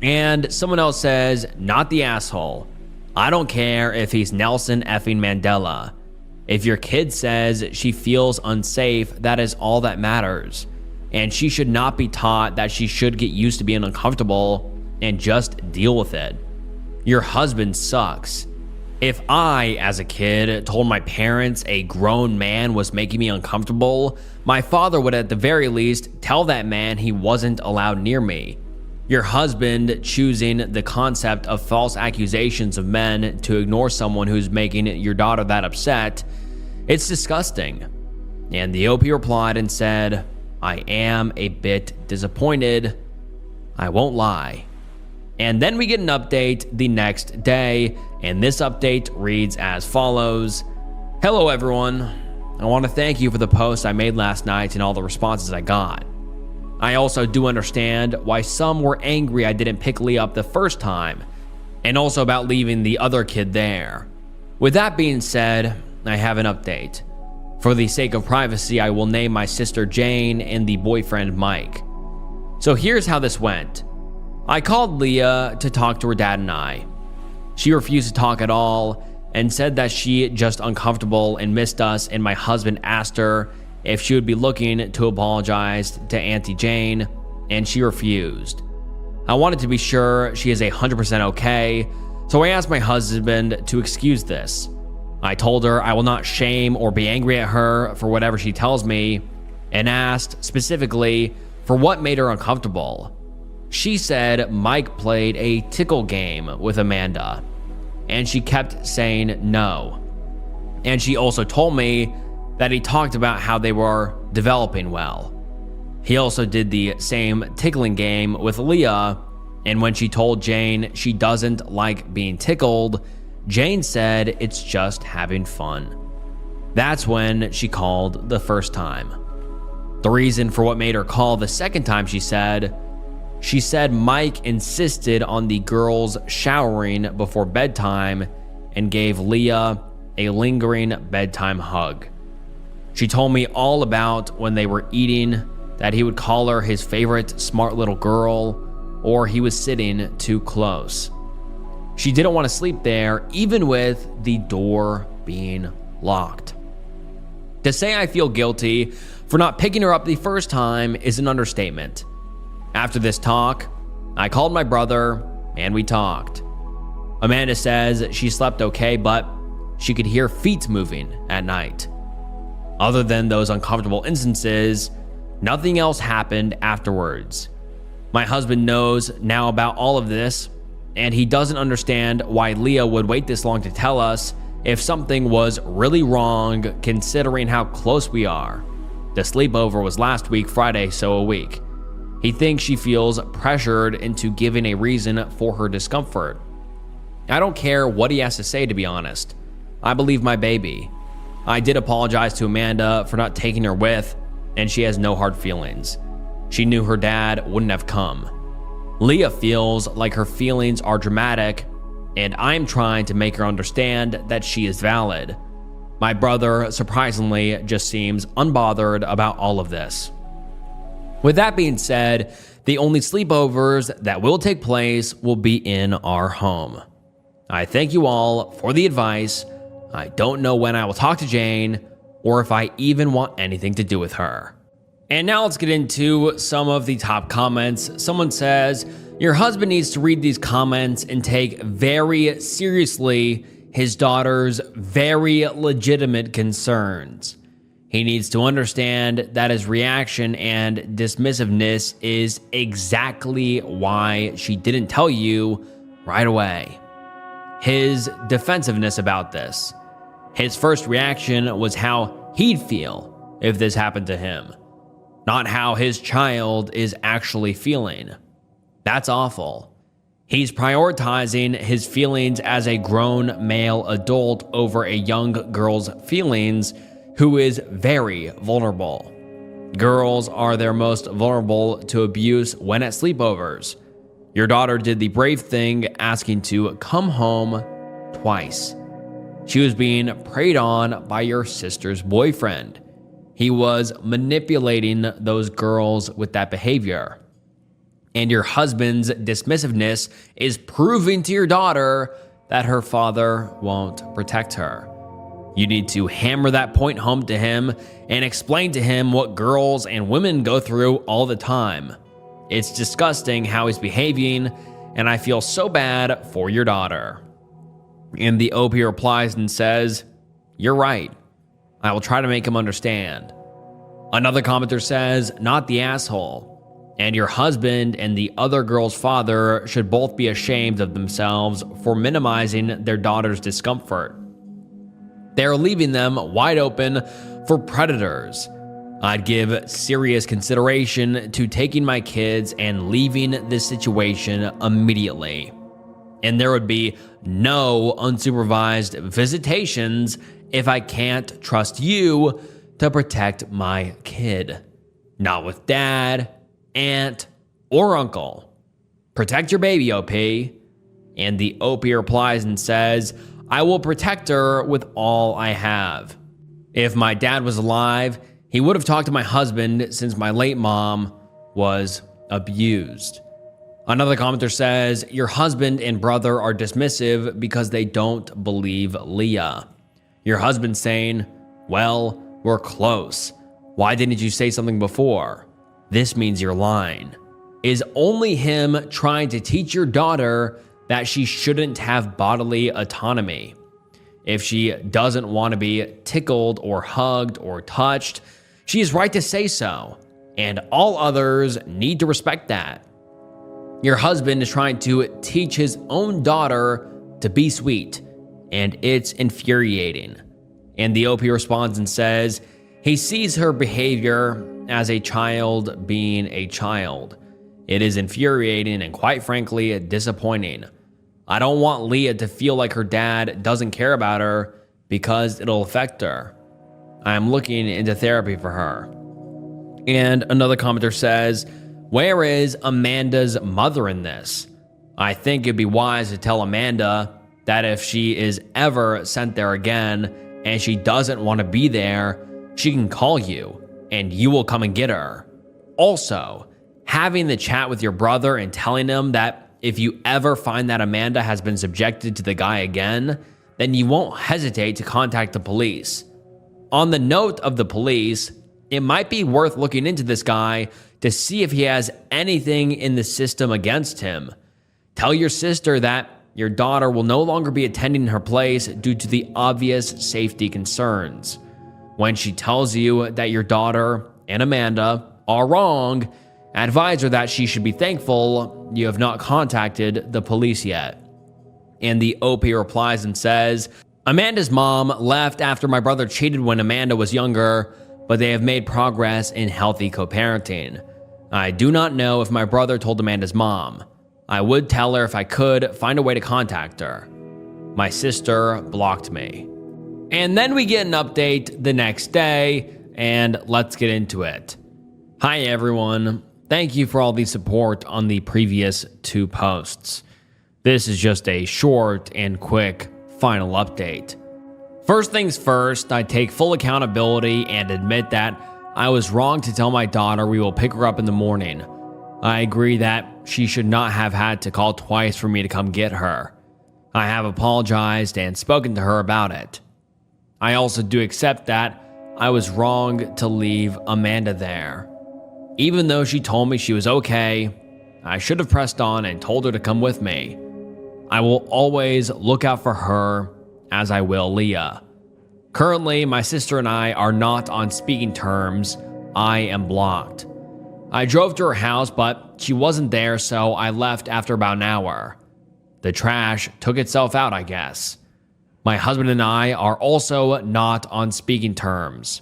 Speaker 2: And someone else says, not the asshole. I don't care if he's Nelson effing Mandela. If your kid says she feels unsafe, that is all that matters. And she should not be taught that she should get used to being uncomfortable and just deal with it. Your husband sucks. If I, as a kid, told my parents a grown man was making me uncomfortable, my father would at the very least tell that man he wasn't allowed near me. Your husband choosing the concept of false accusations of men to ignore someone who's making your daughter that upset, it's disgusting. And the OP replied and said, I am a bit disappointed. I won't lie. And then we get an update the next day, and this update reads as follows. Hello everyone. I want to thank you for the post I made last night and all the responses I got. I also do understand why some were angry I didn't pick Lee up the first time, and also about leaving the other kid there. With that being said, I have an update. For the sake of privacy, I will name my sister Jane and the boyfriend Mike. So here's how this went. I called Leah to talk to her dad and I. She refused to talk at all and said that she just uncomfortable and missed us, and my husband asked her if she would be looking to apologize to Auntie Jane, and she refused. I wanted to be sure she is 100% okay, so I asked my husband to excuse this. I told her I will not shame or be angry at her for whatever she tells me, and asked specifically for what made her uncomfortable. She said Mike played a tickle game with Amanda, and she kept saying no. And she also told me that he talked about how they were developing well. He also did the same tickling game with Leah, and when she told Jane she doesn't like being tickled, Jane said it's just having fun. That's when she called the first time. The reason for what made her call the second time, she said Mike insisted on the girls showering before bedtime and gave Leah a lingering bedtime hug. She told me all about when they were eating, that he would call her his favorite smart little girl, or he was sitting too close. She didn't want to sleep there, even with the door being locked. To say I feel guilty for not picking her up the first time is an understatement. After this talk, I called my brother and we talked. Amanda says she slept okay, but she could hear feet moving at night. Other than those uncomfortable instances, nothing else happened afterwards. My husband knows now about all of this, and he doesn't understand why Leah would wait this long to tell us if something was really wrong, considering how close we are. The sleepover was last week, Friday, so a week. He thinks she feels pressured into giving a reason for her discomfort. I don't care what he has to say, to be honest. I believe my baby. I did apologize to Amanda for not taking her with, and she has no hard feelings. She knew her dad wouldn't have come. Leah feels like her feelings are dramatic, and I'm trying to make her understand that she is valid. My brother, surprisingly, just seems unbothered about all of this. With that being said, the only sleepovers that will take place will be in our home. I thank you all for the advice. I don't know when I will talk to Jane, or if I even want anything to do with her. And now let's get into some of the top comments. Someone says, your husband needs to read these comments and take very seriously his daughter's very legitimate concerns. He needs to understand that his reaction and dismissiveness is exactly why she didn't tell you right away. His defensiveness about this. His first reaction was how he'd feel if this happened to him, not how his child is actually feeling. That's awful. He's prioritizing his feelings as a grown male adult over a young girl's feelings who is very vulnerable. Girls are their most vulnerable to abuse when at sleepovers. Your daughter did the brave thing, asking to come home twice. She was being preyed on by your sister's boyfriend. He was manipulating those girls with that behavior. And your husband's dismissiveness is proving to your daughter that her father won't protect her. You need to hammer that point home to him and explain to him what girls and women go through all the time. It's disgusting how he's behaving, and I feel so bad for your daughter. And the OP replies and says, you're right. I will try to make him understand. Another commenter says, not the asshole. And your husband and the other girl's father should both be ashamed of themselves for minimizing their daughter's discomfort. They're leaving them wide open for predators. I'd give serious consideration to taking my kids and leaving this situation immediately. And there would be no unsupervised visitations if I can't trust you to protect my kid. Not with dad, aunt, or uncle. Protect your baby, OP. And the OP replies and says, I will protect her with all I have. If my dad was alive, he would have talked to my husband since my late mom was abused. Another commenter says, your husband and brother are dismissive because they don't believe Leah. Your husband saying, well, we're close. Why didn't you say something before? This means you're lying. Is only him trying to teach your daughter that she shouldn't have bodily autonomy. If she doesn't want to be tickled or hugged or touched, she is right to say so, and all others need to respect that. Your husband is trying to teach his own daughter to be sweet, and it's infuriating. And the OP responds and says, he sees her behavior as a child being a child. It is infuriating and quite frankly disappointing. I don't want Leah to feel like her dad doesn't care about her because it'll affect her. I am looking into therapy for her. And another commenter says, where is Amanda's mother in this? I think it'd be wise to tell Amanda that if she is ever sent there again and she doesn't want to be there, she can call you and you will come and get her. Also, having the chat with your brother and telling him that if you ever find that Amanda has been subjected to the guy again, then you won't hesitate to contact the police. On the note of the police, it might be worth looking into this guy to see if he has anything in the system against him. Tell your sister that your daughter will no longer be attending her place due to the obvious safety concerns. When she tells you that your daughter and Amanda are wrong, advise her that she should be thankful you have not contacted the police yet. And the OP replies and says, Amanda's mom left after my brother cheated when Amanda was younger, but they have made progress in healthy co-parenting. I do not know if my brother told Amanda's mom. I would tell her if I could find a way to contact her. My sister blocked me. And then we get an update the next day, and let's get into it. Hi everyone. Thank you for all the support on the previous 2 posts. This is just a short and quick final update. First things first, I take full accountability and admit that I was wrong to tell my daughter we will pick her up in the morning. I agree that she should not have had to call twice for me to come get her. I have apologized and spoken to her about it. I also do accept that I was wrong to leave Amanda there. Even though she told me she was okay, I should have pressed on and told her to come with me. I will always look out for her as I will Leah. Currently, my sister and I are not on speaking terms. I am blocked. I drove to her house, but she wasn't there, so I left after about an hour. The trash took itself out, I guess. My husband and I are also not on speaking terms.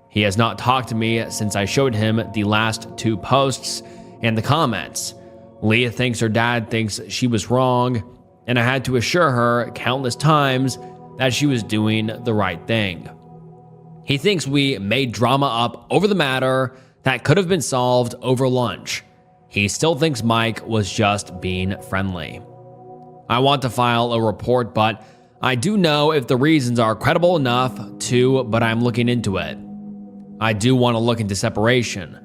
Speaker 2: He has not talked to me since I showed him the last 2 posts and the comments. Leah thinks her dad thinks she was wrong, and I had to assure her countless times that she was doing the right thing. He thinks we made drama up over the matter that could have been solved over lunch. He still thinks Mike was just being friendly. I want to file a report, but I do know if the reasons are credible enough to, but I'm looking into it. I do want to look into separation.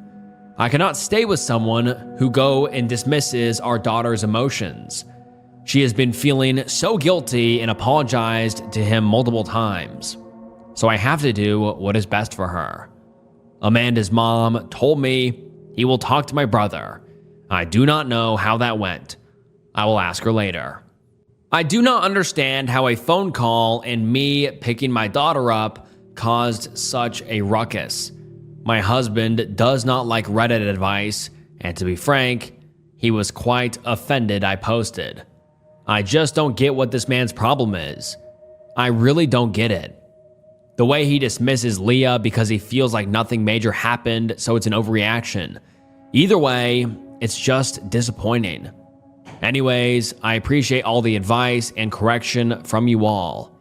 Speaker 2: I cannot stay with someone who go and dismisses our daughter's emotions. She has been feeling so guilty and apologized to him multiple times. So I have to do what is best for her. Amanda's mom told me he will talk to my brother. I do not know how that went. I will ask her later. I do not understand how a phone call and me picking my daughter up caused such a ruckus. My husband does not like Reddit advice, and to be frank, he was quite offended I posted. I just don't get what this man's problem is. I really don't get it. The way he dismisses Leah because he feels like nothing major happened, so it's an overreaction. Either way, it's just disappointing. Anyways, I appreciate all the advice and correction from you all.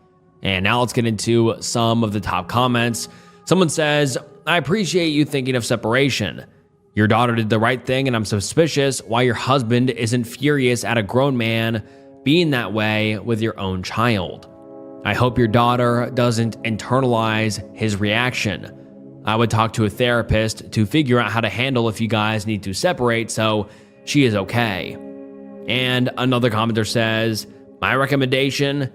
Speaker 2: And now let's get into some of the top comments. Someone says, I appreciate you thinking of separation. Your daughter did the right thing, and I'm suspicious why your husband isn't furious at a grown man being that way with your own child. I hope your daughter doesn't internalize his reaction. I would talk to a therapist to figure out how to handle if you guys need to separate so she is okay. And another commenter says, my recommendation,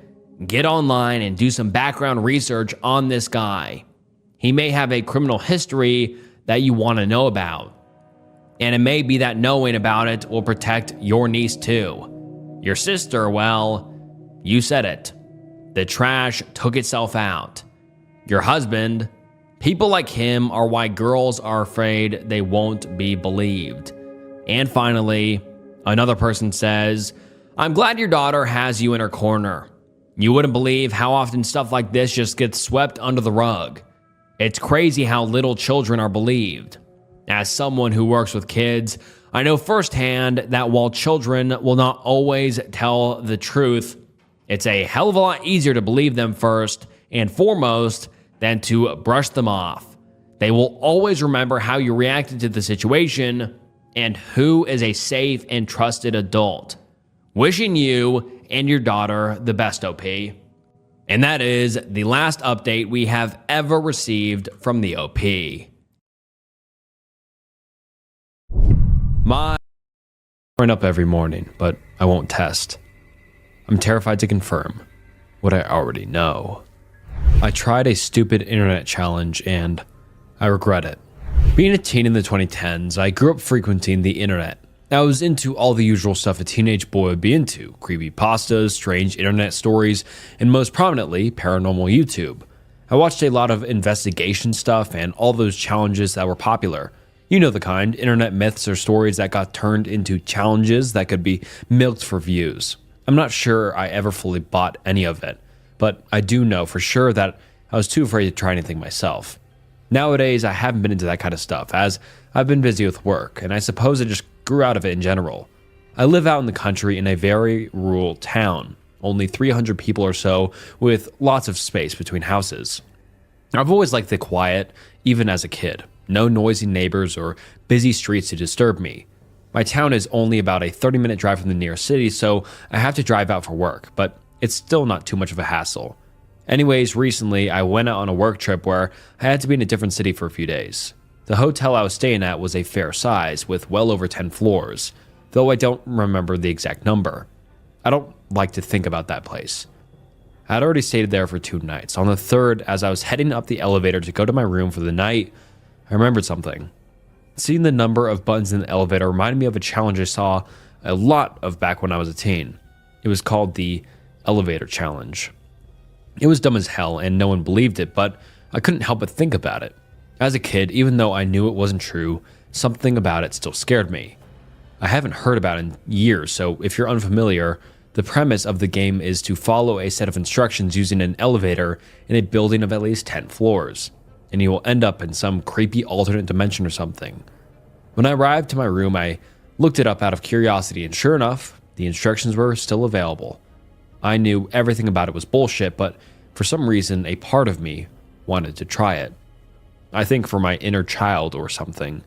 Speaker 2: get online and do some background research on this guy. He may have a criminal history that you want to know about. And it may be that knowing about it will protect your niece too. Your sister, well, you said it. The trash took itself out. Your husband, people like him are why girls are afraid they won't be believed. And finally, another person says, I'm glad your daughter has you in her corner. You wouldn't believe how often stuff like this just gets swept under the rug. It's crazy how little children are believed. As someone who works with kids, I know firsthand that while children will not always tell the truth, it's a hell of a lot easier to believe them first and foremost than to brush them off. They will always remember how you reacted to the situation and who is a safe and trusted adult. Wishing you and your daughter the best, OP. And that is the last update we have ever received from the OP. My
Speaker 1: Growing up every morning, but I won't test. I'm terrified to confirm what I already know. I tried a stupid internet challenge and I regret it. Being a teen in the 2010s, I grew up frequenting the internet. I was into all the usual stuff a teenage boy would be into: creepypastas, strange internet stories, and most prominently, paranormal YouTube. I watched a lot of investigation stuff and all those challenges that were popular. You know the kind, internet myths or stories that got turned into challenges that could be milked for views. I'm not sure I ever fully bought any of it, but I do know for sure that I was too afraid to try anything myself. Nowadays, I haven't been into that kind of stuff, as I've been busy with work, and I suppose I just grew out of it in general. I live out in the country in a very rural town, only 300 people or so, with lots of space between houses. I've always liked the quiet, even as a kid. No noisy neighbors or busy streets to disturb me. My town is only about a 30-minute drive from the nearest city, so I have to drive out for work, but it's still not too much of a hassle. Anyways, recently I went out on a work trip where I had to be in a different city for a few days. The hotel I was staying at was a fair size with well over 10 floors, though I don't remember the exact number. I don't like to think about that place. I had already stayed there for 2 nights. On the third, as I was heading up the elevator to go to my room for the night, I remembered something. Seeing the number of buttons in the elevator reminded me of a challenge I saw a lot of back when I was a teen. It was called the Elevator Challenge. It was dumb as hell and no one believed it, but I couldn't help but think about it. As a kid, even though I knew it wasn't true, something about it still scared me. I haven't heard about it in years, so if you're unfamiliar, the premise of the game is to follow a set of instructions using an elevator in a building of at least 10 floors, and you will end up in some creepy alternate dimension or something. When I arrived to my room, I looked it up out of curiosity, and sure enough, the instructions were still available. I knew everything about it was bullshit, but for some reason, a part of me wanted to try it. I think for my inner child or something.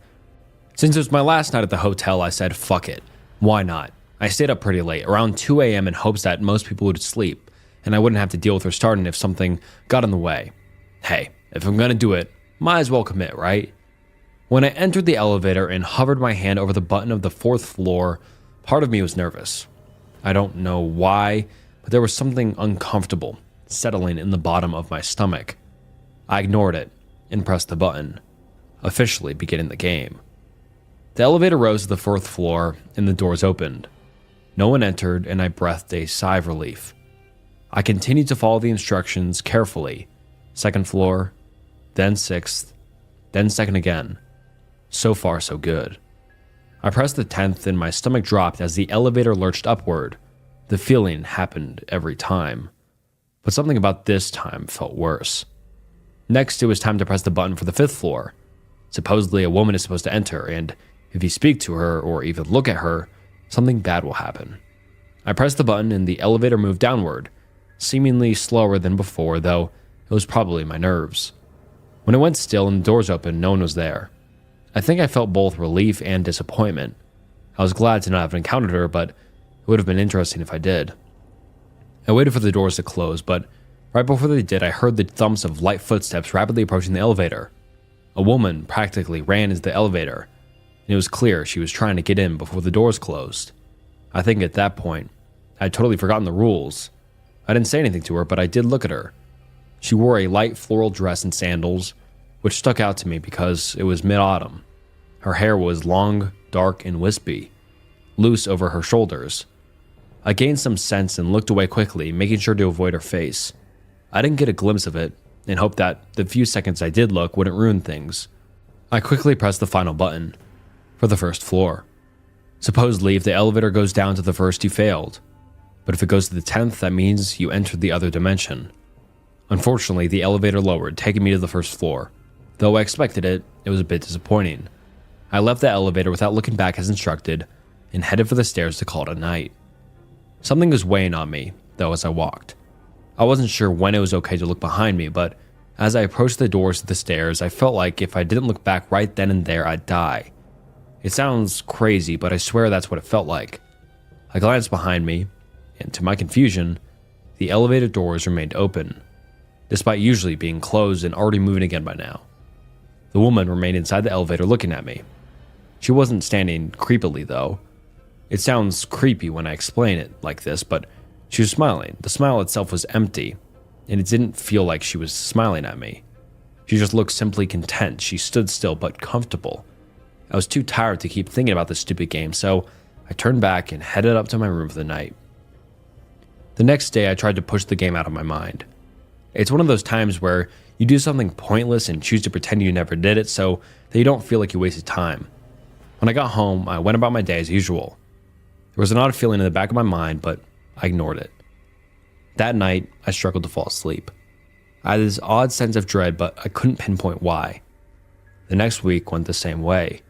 Speaker 1: Since it was my last night at the hotel, I said, fuck it. Why not? I stayed up pretty late, around 2 a.m. in hopes that most people would sleep, and I wouldn't have to deal with restarting if something got in the way. Hey, if I'm gonna do it, might as well commit, right? When I entered the elevator and hovered my hand over the button of the 4th floor, part of me was nervous. I don't know why, but there was something uncomfortable settling in the bottom of my stomach. I ignored it and pressed the button, officially beginning the game. The elevator rose to the 4th floor and the doors opened. No one entered and I breathed a sigh of relief. I continued to follow the instructions carefully. 2nd floor, then 6th, then 2nd again. So far, so good. I pressed the 10th and my stomach dropped as the elevator lurched upward. The feeling happened every time, but something about this time felt worse. Next, it was time to press the button for the 5th floor. Supposedly, a woman is supposed to enter, and if you speak to her or even look at her, something bad will happen. I pressed the button and the elevator moved downward, seemingly slower than before, though it was probably my nerves. When it went still and the doors opened, no one was there. I think I felt both relief and disappointment. I was glad to not have encountered her, but it would have been interesting if I did. I waited for the doors to close, but Right before they did, I heard the thumps of light footsteps rapidly approaching the elevator. A woman practically ran into the elevator, and it was clear she was trying to get in before the doors closed. I think at that point, I had totally forgotten the rules. I didn't say anything to her, but I did look at her. She wore a light floral dress and sandals, which stuck out to me because it was mid-autumn. Her hair was long, dark, and wispy, loose over her shoulders. I gained some sense and looked away quickly, making sure to avoid her face. I didn't get a glimpse of it, and hoped that the few seconds I did look wouldn't ruin things. I quickly pressed the final button for the first floor. Supposedly, if the elevator goes down to the first, you failed. But if it goes to the 10th, that means you entered the other dimension. Unfortunately, the elevator lowered, taking me to the first floor. Though I expected it, it was a bit disappointing. I left the elevator without looking back as instructed, and headed for the stairs to call it a night. Something was weighing on me, though, as I walked. I wasn't sure when it was okay to look behind me, but as I approached the doors to the stairs, I felt like if I didn't look back right then and there, I'd die. It sounds crazy, but I swear that's what it felt like. I glanced behind me, and to my confusion, the elevator doors remained open, despite usually being closed and already moving again by now. The woman remained inside the elevator looking at me. She wasn't standing creepily, though. It sounds creepy when I explain it like this, but she was smiling. The smile itself was empty, and it didn't feel like she was smiling at me. She just looked simply content. She stood still but comfortable. I was too tired to keep thinking about this stupid game, so I turned back and headed up to my room for the night. The next day, I tried to push the game out of my mind. It's one of those times where you do something pointless and choose to pretend you never did it so that you don't feel like you wasted time. When I got home, I went about my day as usual. There was an odd feeling in the back of my mind, but I ignored it. That night, I struggled to fall asleep. I had this odd sense of dread, but I couldn't pinpoint why. The next week went the same way.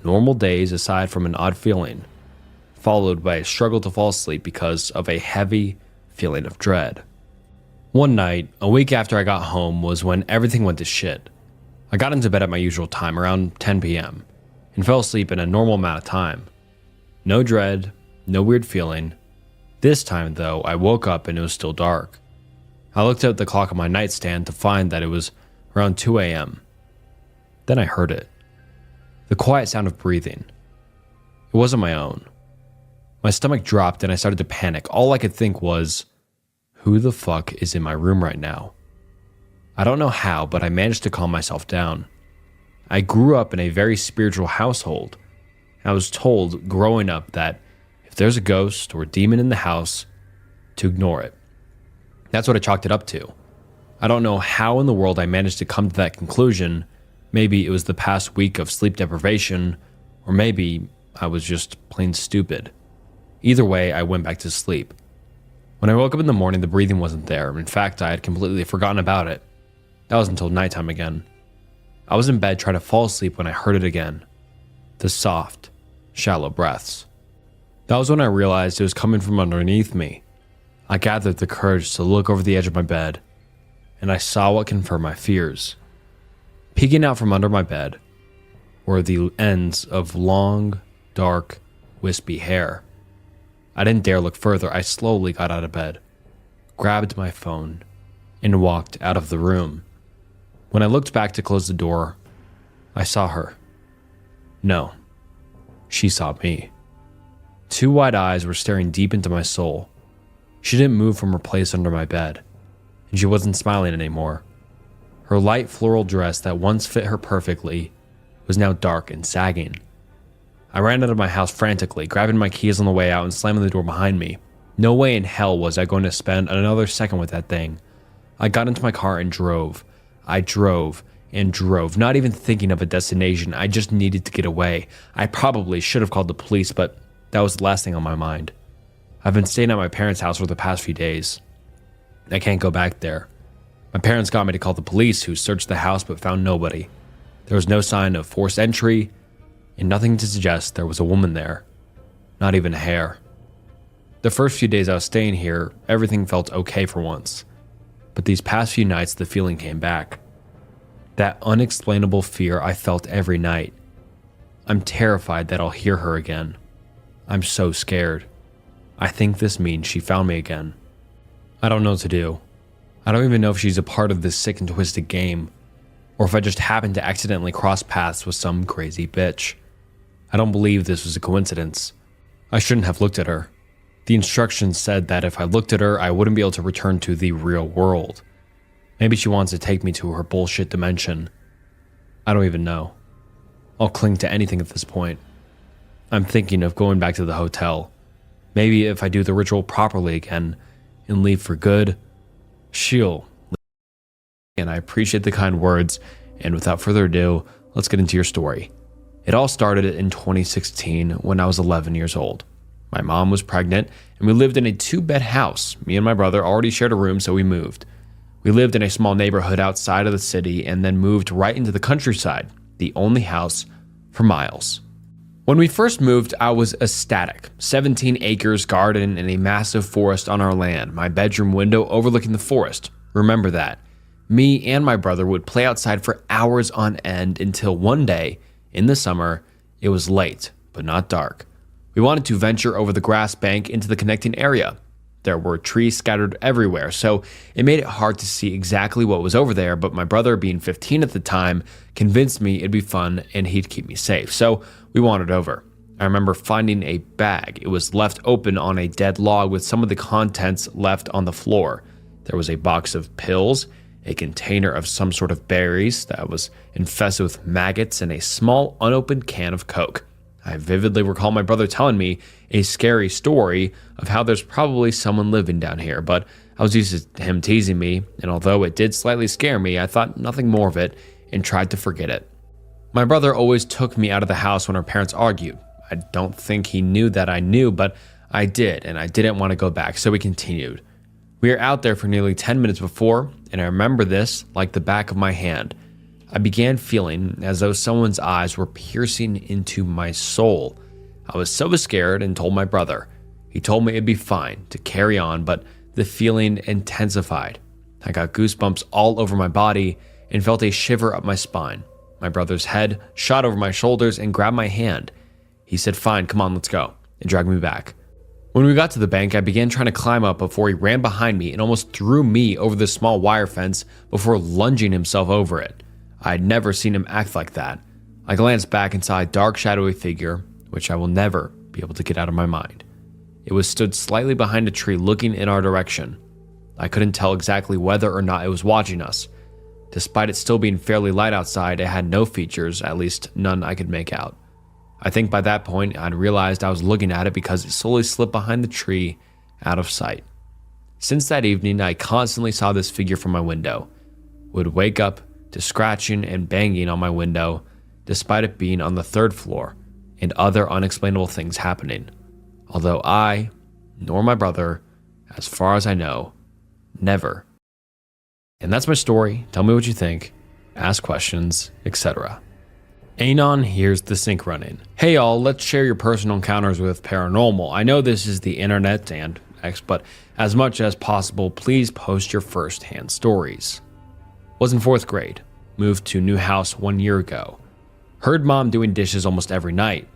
Speaker 1: Normal days aside from an odd feeling, followed by a struggle to fall asleep because of a heavy feeling of dread. One night, a week after I got home, was when everything went to shit. I got into bed at my usual time, around 10 p.m., and fell asleep in a normal amount of time. No dread, no weird feeling. This time, though, I woke up and it was still dark. I looked at the clock on my nightstand to find that it was around 2 a.m. Then I heard it. The quiet sound of breathing. It wasn't my own. My stomach dropped and I started to panic. All I could think was, who the fuck is in my room right now? I don't know how, but I managed to calm myself down. I grew up in a very spiritual household. I was told growing up that if there's a ghost or demon in the house, to ignore it. That's what I chalked it up to. I don't know how in the world I managed to come to that conclusion. Maybe it was the past week of sleep deprivation, or maybe I was just plain stupid. Either way, I went back to sleep. When I woke up in the morning, the breathing wasn't there. In fact, I had completely forgotten about it. That was until nighttime again. I was in bed trying to fall asleep when I heard it again. The soft, shallow breaths. That was when I realized it was coming from underneath me. I gathered the courage to look over the edge of my bed, and I saw what confirmed my fears. Peeking out from under my bed were the ends of long, dark, wispy hair. I didn't dare look further. I slowly got out of bed, grabbed my phone, and walked out of the room. When I looked back to close the door, I saw her. No, she saw me. Two wide eyes were staring deep into my soul. She didn't move from her place under my bed, and she wasn't smiling anymore. Her light floral dress that once fit her perfectly was now dark and sagging. I ran out of my house frantically, grabbing my keys on the way out and slamming the door behind me. No way in hell was I going to spend another second with that thing. I got into my car and drove. I drove and drove, not even thinking of a destination. I just needed to get away. I probably should have called the police, but that was the last thing on my mind. I've been staying at my parents' house for the past few days. I can't go back there. My parents got me to call the police, who searched the house but found nobody. There was no sign of forced entry, and nothing to suggest there was a woman there. Not even a hair. The first few days I was staying here, everything felt okay for once. But these past few nights, the feeling came back. That unexplainable fear I felt every night. I'm terrified that I'll hear her again. I'm so scared. I think this means she found me again. I don't know what to do. I don't even know if she's a part of this sick and twisted game, or if I just happened to accidentally cross paths with some crazy bitch. I don't believe this was a coincidence. I shouldn't have looked at her. The instructions said that if I looked at her, I wouldn't be able to return to the real world. Maybe she wants to take me to her bullshit dimension. I don't even know. I'll cling to anything at this point. I'm thinking of going back to the hotel. Maybe if I do the ritual properly again and leave for good, she'll leave. And I appreciate the kind words, and without further ado, let's get into your story. It all started in 2016 when I was 11 years old. My mom was pregnant, and we lived in a 2-bed house. Me and my brother already shared a room, so we moved. We lived in a small neighborhood outside of the city and then moved right into the countryside, the only house for miles. When we first moved, I was ecstatic. 17 acres, garden, and a massive forest on our land. My bedroom window overlooking the forest. Remember that. Me and my brother would play outside for hours on end until one day, in the summer, it was late, but not dark. We wanted to venture over the grass bank into the connecting area. There were trees scattered everywhere, so it made it hard to see exactly what was over there, but my brother, being 15 at the time, convinced me it'd be fun and he'd keep me safe, so we wandered over. I remember finding a bag. It was left open on a dead log with some of the contents left on the floor. There was a box of pills, a container of some sort of berries that was infested with maggots, and a small unopened can of Coke. I vividly recall my brother telling me a scary story of how there's probably someone living down here, but I was used to him teasing me, and although it did slightly scare me, I thought nothing more of it and tried to forget it. My brother always took me out of the house when our parents argued. I don't think he knew that I knew, but I did, and I didn't want to go back, so we continued. We were out there for nearly 10 minutes before, and I remember this like the back of my hand. I began feeling as though someone's eyes were piercing into my soul. I was so scared and told my brother. He told me it'd be fine to carry on, but the feeling intensified. I got goosebumps all over my body and felt a shiver up my spine. My brother's head shot over my shoulders and grabbed my hand. He said, "Fine, come on, let's go," and dragged me back. When we got to the bank, I began trying to climb up before he ran behind me and almost threw me over the small wire fence before lunging himself over it. I had never seen him act like that. I glanced back and saw a dark, shadowy figure, which I will never be able to get out of my mind. It was stood slightly behind a tree looking in our direction. I couldn't tell exactly whether or not it was watching us. Despite it still being fairly light outside, it had no features, at least none I could make out. I think by that point, I'd realized I was looking at it because it slowly slipped behind the tree, out of sight. Since that evening, I constantly saw this figure from my window. Would wake up to scratching and banging on my window, despite it being on the 3rd floor, and other unexplainable things happening. Although I, nor my brother, as far as I know, never. And that's my story. Tell me what you think. Ask questions, etc. Anon hears the sink running. Hey y'all, let's share your personal encounters with paranormal. I know this is the internet and X, but as much as possible, please post your first-hand stories. Was in 4th grade. Moved to new house 1 year ago. Heard mom doing dishes almost every night.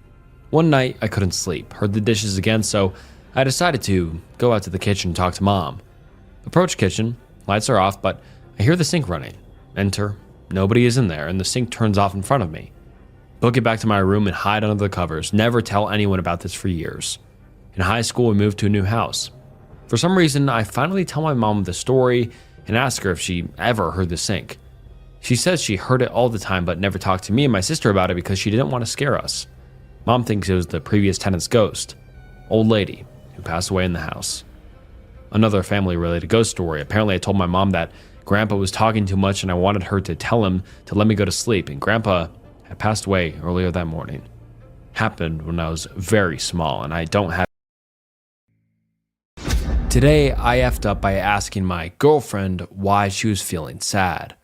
Speaker 1: One night, I couldn't sleep. Heard the dishes again, so I decided to go out to the kitchen and talk to mom. Approach kitchen. Lights are off, but I hear the sink running. Enter. Nobody is in there, and the sink turns off in front of me. Book it back to my room and hide under the covers. Never tell anyone about this for years. In high school, we moved to a new house. For some reason, I finally tell my mom the story and ask her if she ever heard the sink. She says she heard it all the time but never talked to me and my sister about it because she didn't want to scare us. Mom thinks it was the previous tenant's ghost, old lady who passed away in the house. Another family-related ghost story. Apparently, I told my mom that Grandpa was talking too much and I wanted her to tell him to let me go to sleep, and Grandpa had passed away earlier that morning. Happened when I was very small and I don't have. Today, I effed up by asking my girlfriend why she was feeling sad.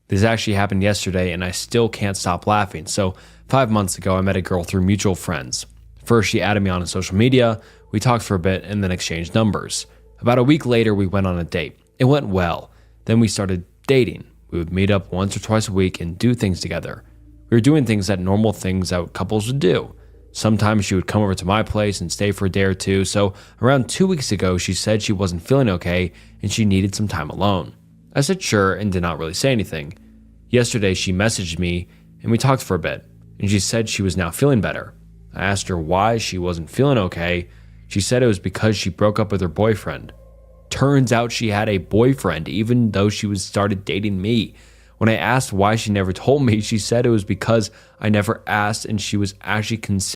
Speaker 1: This actually happened yesterday and I still can't stop laughing. So 5 months ago, I met a girl through mutual friends. First, she added me on social media, we talked for a bit and then exchanged numbers. About a week later, we went on a date. It went well. Then we started dating. We would meet up once or twice a week and do things together. We were doing things normal things that couples would do. Sometimes she would come over to my place and stay for a day or two. So around 2 weeks ago, she said she wasn't feeling okay and she needed some time alone. I said sure and did not really say anything. Yesterday, she messaged me and we talked for a bit, and she said she was now feeling better. I asked her why she wasn't feeling okay. She said it was because she broke up with her boyfriend. Turns out she had a boyfriend, even though she was started dating me. When I asked why she never told me, she said it was because I never asked and she was actually considering